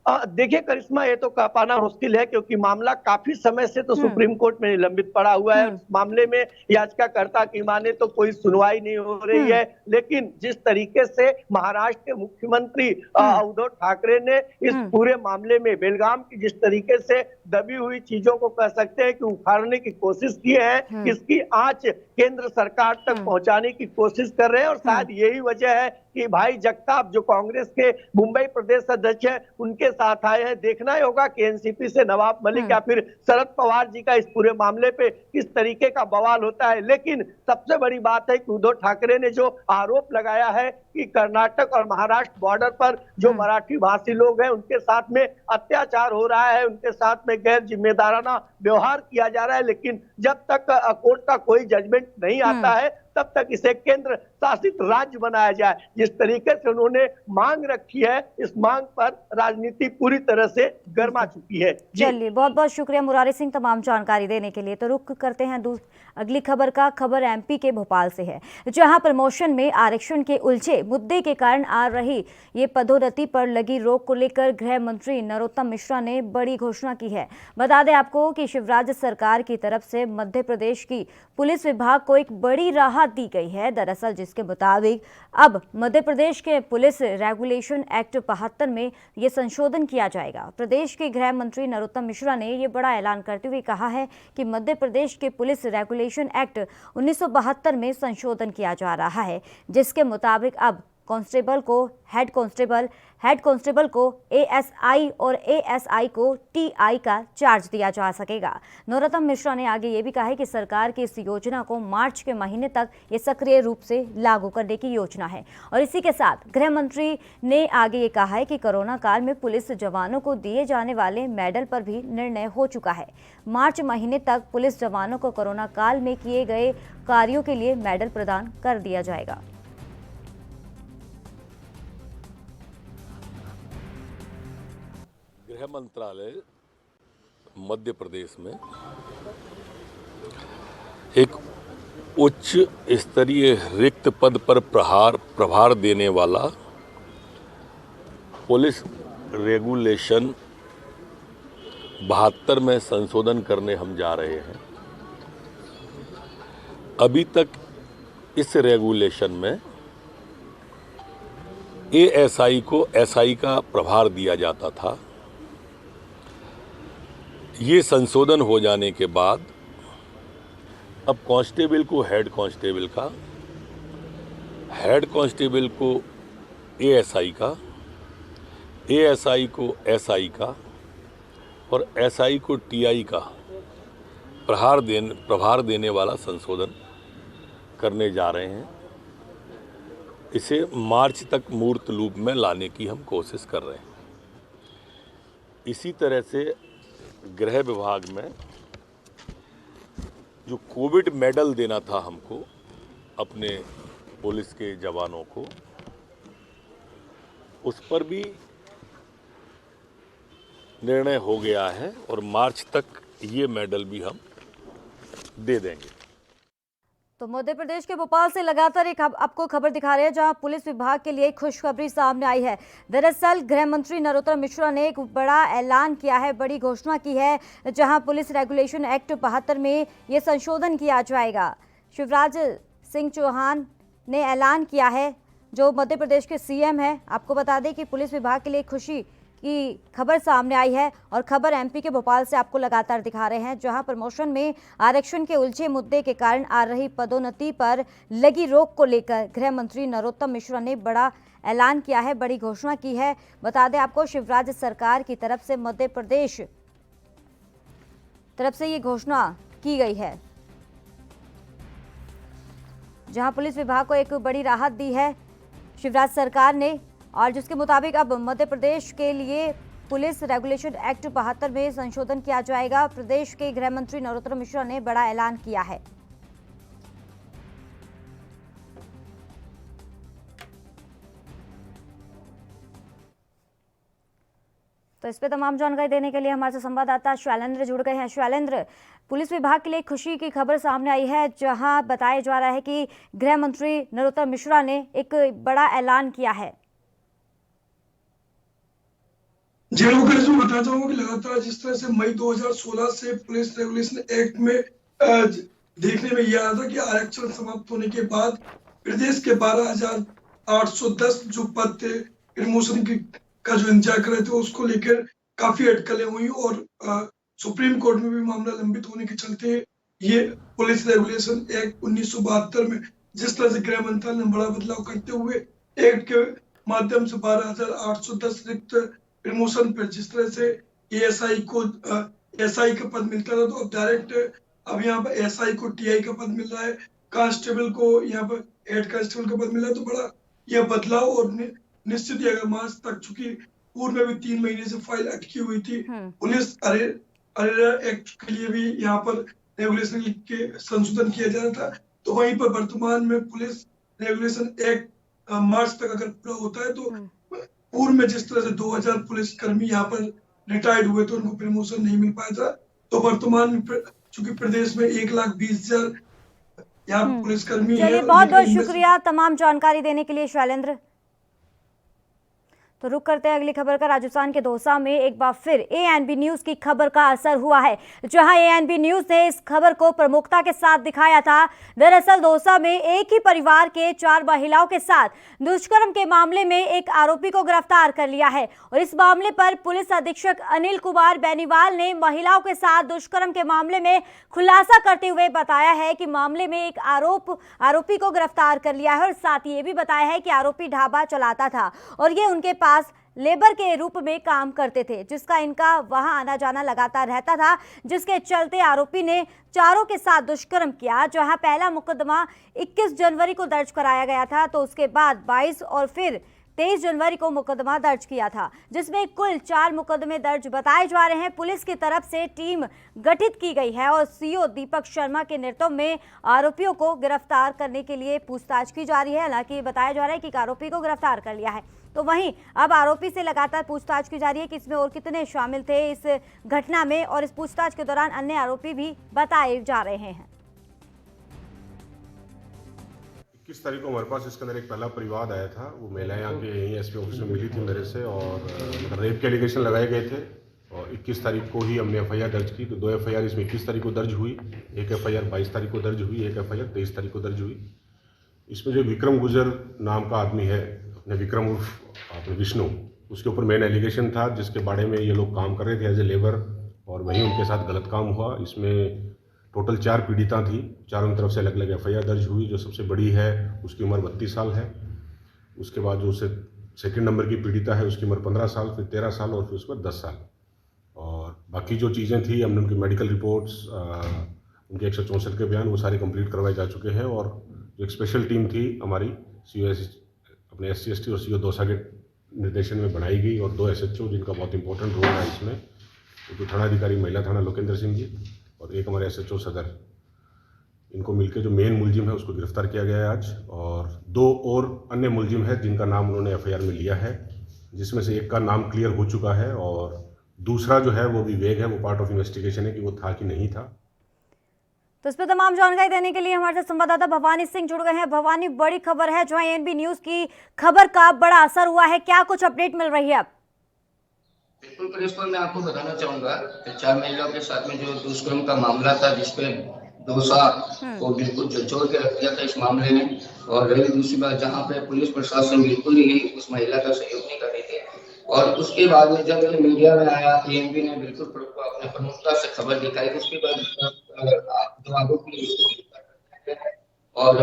देखिए करिश्मा, ये तो कह पाना मुश्किल है क्योंकि मामला काफी समय से तो सुप्रीम कोर्ट में निलंबित पड़ा हुआ है। इस मामले में याचिकाकर्ता की माने तो कोई सुनवाई नहीं हो रही है, लेकिन जिस तरीके से महाराष्ट्र के मुख्यमंत्री उद्धव ठाकरे ने इस पूरे मामले में बेलगाम की जिस तरीके से दबी हुई चीजों को कह सकते हैं कि उखाड़ने की कोशिश की है, इसकी आंच केंद्र सरकार तक पहुंचाने की कोशिश कर रहे हैं और शायद यही वजह है कि कि भाई जगताप जो कांग्रेस के मुंबई प्रदेश अध्यक्ष है उनके साथ आए हैं। देखना ही होगा कि एनसीपी से नवाब मलिक या फिर शरद पवार जी का इस पूरे मामले पे किस तरीके का बवाल होता है। लेकिन सबसे बड़ी बात है कि उद्धव ठाकरे ने जो आरोप लगाया है कि कर्नाटक और महाराष्ट्र बॉर्डर पर जो मराठी भाषी लोग हैं उनके साथ में अत्याचार हो रहा है, उनके साथ में गैर जिम्मेदाराना व्यवहार किया जा रहा है, लेकिन जब तक कोर्ट का कोई जजमेंट नहीं आता है तब तक इसे केंद्र शासित राज्य बनाया जाए। जिस तरीके से उन्होंने मांग रखी है, इस मांग पर राजनीति पूरी तरह से गर्मा चुकी है। चलिए, बहुत बहुत शुक्रिया मुरारी सिंह तमाम जानकारी देने के लिए। तो रुख करते हैं अगली खबर का। खबर एमपी के भोपाल से है, जहां प्रमोशन में आरक्षण के उलझे मुद्दे के कारण आ रही ये पदोन्नति पर लगी रोक को लेकर गृह मंत्री नरोत्तम मिश्रा ने बड़ी घोषणा की है। बता दें आपको कि शिवराज सरकार की तरफ से मध्य प्रदेश की पुलिस विभाग को एक बड़ी राहत दी गई है। दरअसल जिसके मुताबिक अब मध्य प्रदेश के पुलिस रेगुलेशन एक्ट 72 में ये संशोधन किया जाएगा। प्रदेश के गृह मंत्री नरोत्तम मिश्रा ने ये बड़ा ऐलान करते हुए कहा है कि मध्य प्रदेश के पुलिस रेगुलेशन एक्ट 1972 में संशोधन किया जा रहा है, जिसके मुताबिक अब कांस्टेबल को हेड कांस्टेबल को एएसआई और एएसआई को टीआई का चार्ज दिया जा सकेगा। नरोत्तम मिश्रा ने आगे ये भी कहा है कि सरकार की इस योजना को मार्च के महीने तक ये सक्रिय रूप से लागू करने की योजना है। और इसी के साथ गृह मंत्री ने आगे ये कहा है कि कोरोना काल में पुलिस जवानों को दिए जाने वाले मेडल पर भी निर्णय हो चुका है। मार्च महीने तक पुलिस जवानों को कोरोना काल में किए गए कार्यों के लिए मेडल प्रदान कर दिया जाएगा। गृह मंत्रालय मध्य प्रदेश में एक उच्च स्तरीय रिक्त पद पर प्रभार देने वाला पुलिस रेगुलेशन 72 में संशोधन करने हम जा रहे हैं। अभी तक इस रेगुलेशन में एएसआई को एसआई का प्रभार दिया जाता था। ये संशोधन हो जाने के बाद अब कांस्टेबल को हेड कांस्टेबल का, हेड कांस्टेबल को एएसआई का, एएसआई को एसआई का और एसआई को टीआई का प्रभार देने वाला संशोधन करने जा रहे हैं। इसे मार्च तक मूर्त रूप में लाने की हम कोशिश कर रहे हैं। इसी तरह से गृह विभाग में जो कोविड मेडल देना था हमको अपने पुलिस के जवानों को, उस पर भी निर्णय हो गया है और मार्च तक ये मेडल भी हम दे देंगे। तो मध्य प्रदेश के भोपाल से लगातार एक आपको खबर दिखा रहे हैं, जहां पुलिस विभाग के लिए एक खुशखबरी सामने आई है। दरअसल गृह मंत्री नरोत्तम मिश्रा ने एक बड़ा ऐलान किया है, बड़ी घोषणा की है, जहां पुलिस रेगुलेशन एक्ट 72 में ये संशोधन किया जाएगा। शिवराज सिंह चौहान ने ऐलान किया है, जो मध्य प्रदेश के सीएम हैं। आपको बता दें कि पुलिस विभाग के लिए खुशी की खबर सामने आई है और खबर एमपी के भोपाल से आपको लगातार दिखा रहे हैं, जहां प्रमोशन में आरक्षण के उलझे मुद्दे के कारण आ रही पदोन्नति पर लगी रोक को लेकर गृह मंत्री नरोत्तम मिश्रा ने बड़ा ऐलान किया है, बड़ी घोषणा की है। बता दें आपको, शिवराज सरकार की तरफ से मध्य प्रदेश तरफ से ये घोषणा की गई है, जहां पुलिस विभाग को एक बड़ी राहत दी है शिवराज सरकार ने, और जिसके मुताबिक अब मध्य प्रदेश के लिए पुलिस रेगुलेशन एक्ट 72 में संशोधन किया जाएगा। प्रदेश के गृह मंत्री नरोत्तम मिश्रा ने बड़ा ऐलान किया है। तो इस पे तमाम जानकारी देने के लिए हमारे साथ संवाददाता शैलेंद्र जुड़ गए हैं। शैलेंद्र, पुलिस विभाग के लिए खुशी की खबर सामने आई है, जहां बताया जा रहा है कि गृह मंत्री नरोत्तम मिश्रा ने एक बड़ा ऐलान किया है। जी मैं बताना चाहूंगा कि लगातार जिस तरह से मई 2016 से पुलिस रेगुलेशन एक्ट में देखने में यह आया था कि आरक्षण समाप्त होने के बाद प्रदेश के 12,810 जो पद थे प्रमोशन का जो इंतजार कर रहे थे, उसको लेकर काफी अटकलें हुई और सुप्रीम कोर्ट में भी मामला लंबित होने के चलते ये पुलिस रेगुलेशन एक्ट 1972 में जिस तरह से गृह मंत्रालय ने बड़ा बदलाव करते हुए एक्ट के माध्यम से 12,810 रिक्त प्रमोशन पर जिस तरह से एएसआई को एसआई का पद मिलता था, तो अब डायरेक्ट अब यहाँ पर एसआई को टीआई का पद मिल रहा है, कांस्टेबल को यहाँ पर हेड कांस्टेबल का पद मिल रहा है। तो बड़ा यह बदलाव और निश्चित ही अगर मार्च तक, चूंकि पूर्व में भी 3 महीने से फाइल अटकी हुई थी, पुलिस अरेरा एक्ट के लिए भी यहाँ पर रेगुलेशन के संशोधन किया जा रहा था। तो वहीं पर वर्तमान में पुलिस रेगुलेशन एक्ट मार्च तक अगर पूरा होता है तो पूर्व में जिस तरह से 2000 पुलिस कर्मी यहाँ पर रिटायर्ड हुए तो उनको प्रमोशन नहीं मिल पाया था, तो वर्तमान में चूंकि प्रदेश में 1,20,000 यहाँ पुलिस कर्मी है। चलिए, बहुत बहुत शुक्रिया तमाम जानकारी देने के लिए शैलेंद्र। तो रुक करते हैं अगली खबर का। राजस्थान के दौसा में एक बार फिर एएनबी न्यूज की खबर का असर हुआ है, जहां एएनबी न्यूज ने इस खबर को प्रमुखता के साथ दिखाया था। दरअसल दौसा में एक ही परिवार के 4 महिलाओं के साथ दुष्कर्म के मामले में एक आरोपी को गिरफ्तार कर लिया है और इस मामले पर पुलिस अधीक्षक अनिल कुमार बेनीवाल ने महिलाओं के साथ दुष्कर्म के मामले में खुलासा करते हुए बताया है कि मामले में एक आरोपी को गिरफ्तार कर लिया है और साथ ही ये भी बताया है कि आरोपी ढाबा चलाता था और ये उनके पास लेबर के रूप में काम करते थे, जिसका इनका वहां आना जाना लगातार रहता था, जिसके चलते आरोपी ने चारों के साथ दुष्कर्म किया। जहां पहला मुकदमा 21 जनवरी को दर्ज कराया गया था, तो उसके बाद 22 और फिर 23 जनवरी को मुकदमा दर्ज किया था, जिसमें कुल 4 मुकदमे दर्ज बताए जा रहे हैं। पुलिस की तरफ से टीम गठित की गई है और सीओ दीपक शर्मा के नेतृत्व में आरोपियों को गिरफ्तार करने के लिए पूछताछ की जा रही है। हालांकि बताया जा रहा है कि आरोपी को गिरफ्तार कर लिया है, तो वहीं अब आरोपी से लगातार पूछताछ की जा रही है कि इसमें और कितने शामिल थे इस घटना में, और इस पूछताछ के दौरान अन्य आरोपी भी बताए जा रहे हैं। 21 तारीख को हमारे पास इसके अंदर एक पहला परिवाद आया था। वो महिलाएं आके यहीं एसपी ऑफिस में मिली थी मेरे से और रेप के एलिगेशन लगाए गए थे और 21 तारीख को ही हमने एफआईआर दर्ज की। तो 2 एफआईआर इसमें 21 तारीख को दर्ज हुई, एक एफआईआर 22 तारीख को दर्ज हुई, एक एफआईआर 23 तारीख को दर्ज हुई। इसमें जो विक्रम गुजर नाम का आदमी है, अपने विक्रम अपने विष्णु, उसके ऊपर मेन एलिगेशन था जिसके बारे में ये लोग काम कर रहे थे एज ए लेबर और वहीं उनके साथ गलत काम हुआ। इसमें टोटल 4 पीड़िता थी, चारों तरफ से अलग अलग एफआईआर दर्ज हुई। जो सबसे बड़ी है उसकी उम्र 32 साल है, उसके बाद जो उससे सेकंड नंबर की पीड़िता है उसकी उम्र 15 साल, फिर 13 साल और फिर उसके बाद 10 साल। और बाकी जो चीज़ें थी हमने उनकी मेडिकल रिपोर्ट्स, उनके 164 के बयान वो सारे कंप्लीट करवाए जा चुके हैं। और जो एक स्पेशल टीम थी हमारी सीओ अपने SC/ST और सीओ दौसा के निर्देशन में बनाई गई और 2 SHO जिनका बहुत इंपॉर्टेंट रोल है इसमें, तो थानाधिकारी महिला थाना लोकेंद्र सिंह जी और एक हमारे SHO सदर, इनको मिलकर जो मेन मुलजिम है उसको गिरफ्तार किया गया है आज। और 2 और अन्य मुलजिम है जिनका नाम उन्होंने एफआईआर में लिया है, जिसमें से एक का नाम क्लियर हो चुका है और दूसरा जो है वो भी वेग है, वो पार्ट ऑफ इन्वेस्टिगेशन है कि वो था कि नहीं था। तो इस पर तमाम जानकारी देने के लिए हमारे साथ संवाददाता भवानी सिंह जुड़ गए हैं। भवानी, बड़ी खबर है जहां एएनबी न्यूज की खबर का बड़ा असर हुआ है, क्या कुछ अपडेट मिल रही है अब? बिल्कुल प्रिंसिपल, मैं आपको बताना चाहूंगा कि 4 महिलाओं के साथ में जो दुष्कर्म का मामला था जिसपे दौसा को बिल्कुल झकझोर के रख दिया था इस मामले में। और रही दूसरी बात, जहां पे पुलिस प्रशासन बिल्कुल ही उस महिला का सहयोग नहीं कर रही थी और उसके बाद में जब ये मीडिया में आया, एएनबी ने बिल्कुल अपने प्रमुखता से खबर दिखाई। उसके बाद और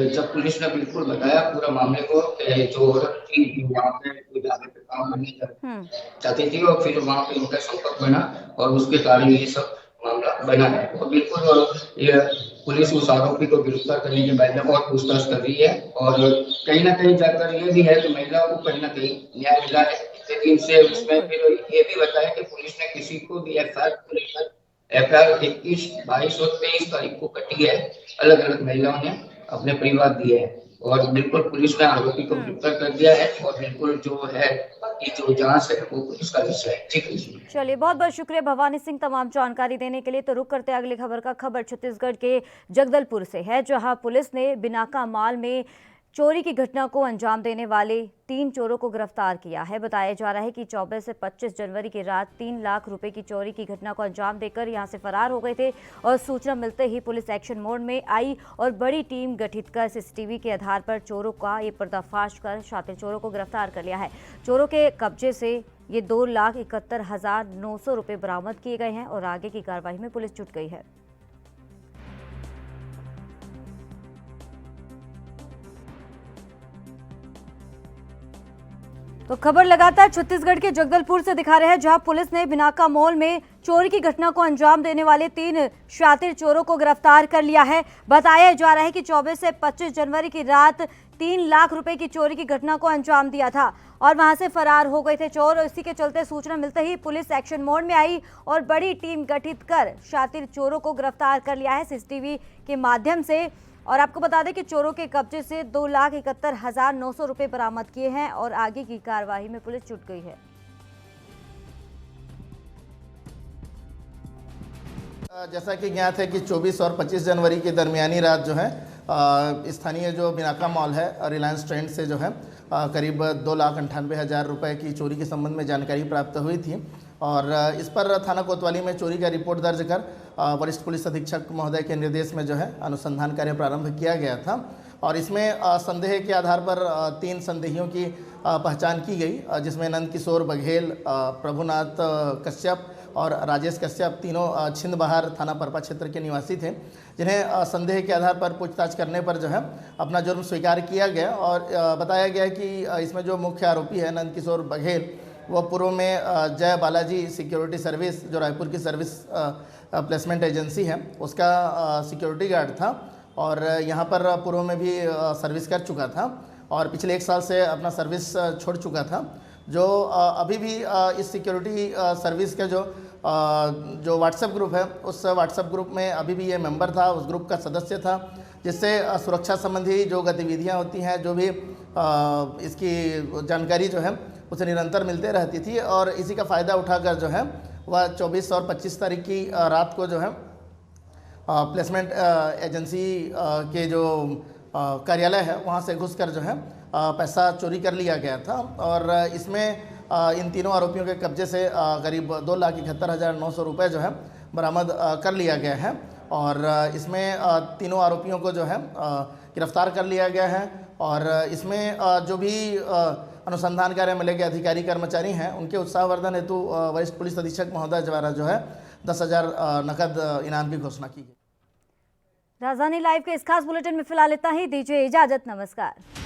जब पुलिस ने बिल्कुल बताया पूरा मामले को, जो औरत थी वहाँ पे ढाबे पे काम करने चाहती थी और फिर वहाँ पे उनका संपर्क बना और उसके कारण ये सब मामला बना है। और बिल्कुल ये पुलिस उस आरोपी को गिरफ्तार करने के बाद में और पूछताछ कर रही है और कहीं ना कहीं जाकर ये भी है कि महिलाओं को कहीं ना कहीं न्याय मिला है इतने दिन से। उसमें फिर ये भी बताया कि पुलिस ने किसी को भी एफआईआर 21, 22 और 23 तारीख को कटी है, अलग अलग महिलाओं ने अपने परिवार दिए हैं और बिल्कुल पुलिस ने आरोपी को गिरफ्तार कर दिया है और बिल्कुल जो है बाकी जो जांच है वो पुलिस का विषय है। ठीक है, चलिए, बहुत बहुत शुक्रिया भवानी सिंह तमाम जानकारी देने के लिए। तो रुक करते हैं अगली खबर का। खबर छत्तीसगढ़ के जगदलपुर से है, जहां पुलिस ने बिनाका माल में चोरी की घटना को अंजाम देने वाले 3 चोरों को गिरफ्तार किया है। बताया जा रहा है कि 24 से 25 जनवरी की रात 3 लाख रुपए की चोरी की घटना को अंजाम देकर यहां से फरार हो गए थे और सूचना मिलते ही पुलिस एक्शन मोड में आई और बड़ी टीम गठित कर सीसीटीवी के आधार पर चोरों का ये पर्दाफाश कर शातिर चोरों को गिरफ्तार कर लिया है। चोरों के कब्जे से ये 2,71,900 रुपये बरामद किए गए हैं और आगे की कार्रवाई में पुलिस जुट गई है। तो खबर लगातार छत्तीसगढ़ के जगदलपुर से दिखा रहे हैं, जहां पुलिस ने बिनाका मॉल में चोरी की घटना को अंजाम देने वाले 3 शातिर चोरों को गिरफ्तार कर लिया है। बताया जा रहा है कि 24 से 25 जनवरी की रात 3 लाख रुपए की चोरी की घटना को अंजाम दिया था और वहां से फरार हो गए थे चोर। इसी के चलते सूचना मिलते ही पुलिस एक्शन मोड में आई और बड़ी टीम गठित कर शातिर चोरों को गिरफ्तार कर लिया है सीसीटीवी के माध्यम से। और आपको बता दें कि चोरों के कब्जे से 2,71,900 रुपए बरामद किए हैं और आगे की कार्रवाई में पुलिस जुट गई है। जैसा कि ज्ञात है कि 24 और 25 जनवरी की दरमियानी रात जो है स्थानीय जो बिनाका मॉल है रिलायंस ट्रेंड से जो है करीब 2,98,000 रुपए की चोरी के संबंध में जानकारी प्राप्त हुई थी और इस पर थाना कोतवाली में चोरी का रिपोर्ट दर्ज कर वरिष्ठ पुलिस अधीक्षक महोदय के निर्देश में जो है अनुसंधान कार्य प्रारंभ किया गया था और इसमें संदेह के आधार पर 3 संदेहियों की पहचान की गई, जिसमें नंद किशोर बघेल, प्रभुनाथ कश्यप और राजेश कश्यप तीनों छिंदबहार थाना परपा क्षेत्र के निवासी थे, जिन्हें संदेह के आधार पर पूछताछ करने पर जो है अपना जुर्म स्वीकार किया गया और बताया गया कि इसमें जो मुख्य आरोपी है नंद किशोर बघेल, वो पूर्व में जय बालाजी सिक्योरिटी सर्विस जो रायपुर की सर्विस प्लेसमेंट एजेंसी है उसका सिक्योरिटी गार्ड था और यहाँ पर पूर्व में भी सर्विस कर चुका था और पिछले 1 साल से अपना सर्विस छोड़ चुका था। जो अभी भी इस सिक्योरिटी सर्विस का जो व्हाट्सएप ग्रुप है उस व्हाट्सएप ग्रुप में अभी भी ये मेंबर था, उस ग्रुप का सदस्य था, जिससे सुरक्षा संबंधी जो गतिविधियां होती हैं, जो भी इसकी जानकारी जो है उसे निरंतर मिलते रहती थी और इसी का फ़ायदा उठाकर जो है वह 24 और 25 तारीख की रात को जो है प्लेसमेंट एजेंसी के जो कार्यालय है वहाँ से घुसकर जो है पैसा चोरी कर लिया गया था और इसमें इन तीनों आरोपियों के कब्जे से करीब 2,71,900 रुपये जो है बरामद कर लिया गया है और इसमें तीनों आरोपियों को जो है गिरफ्तार कर लिया गया है और इसमें जो भी अनुसंधान कार्य मिले गए अधिकारी कर्मचारी हैं उनके उत्साहवर्धन हेतु वरिष्ठ पुलिस अधीक्षक महोदय द्वारा जो है 10,000 नकद इनाम की घोषणा की गई। राजधानी लाइव के इस खास बुलेटिन में फिलहाल इतना ही। दीजिए इजाजत, नमस्कार।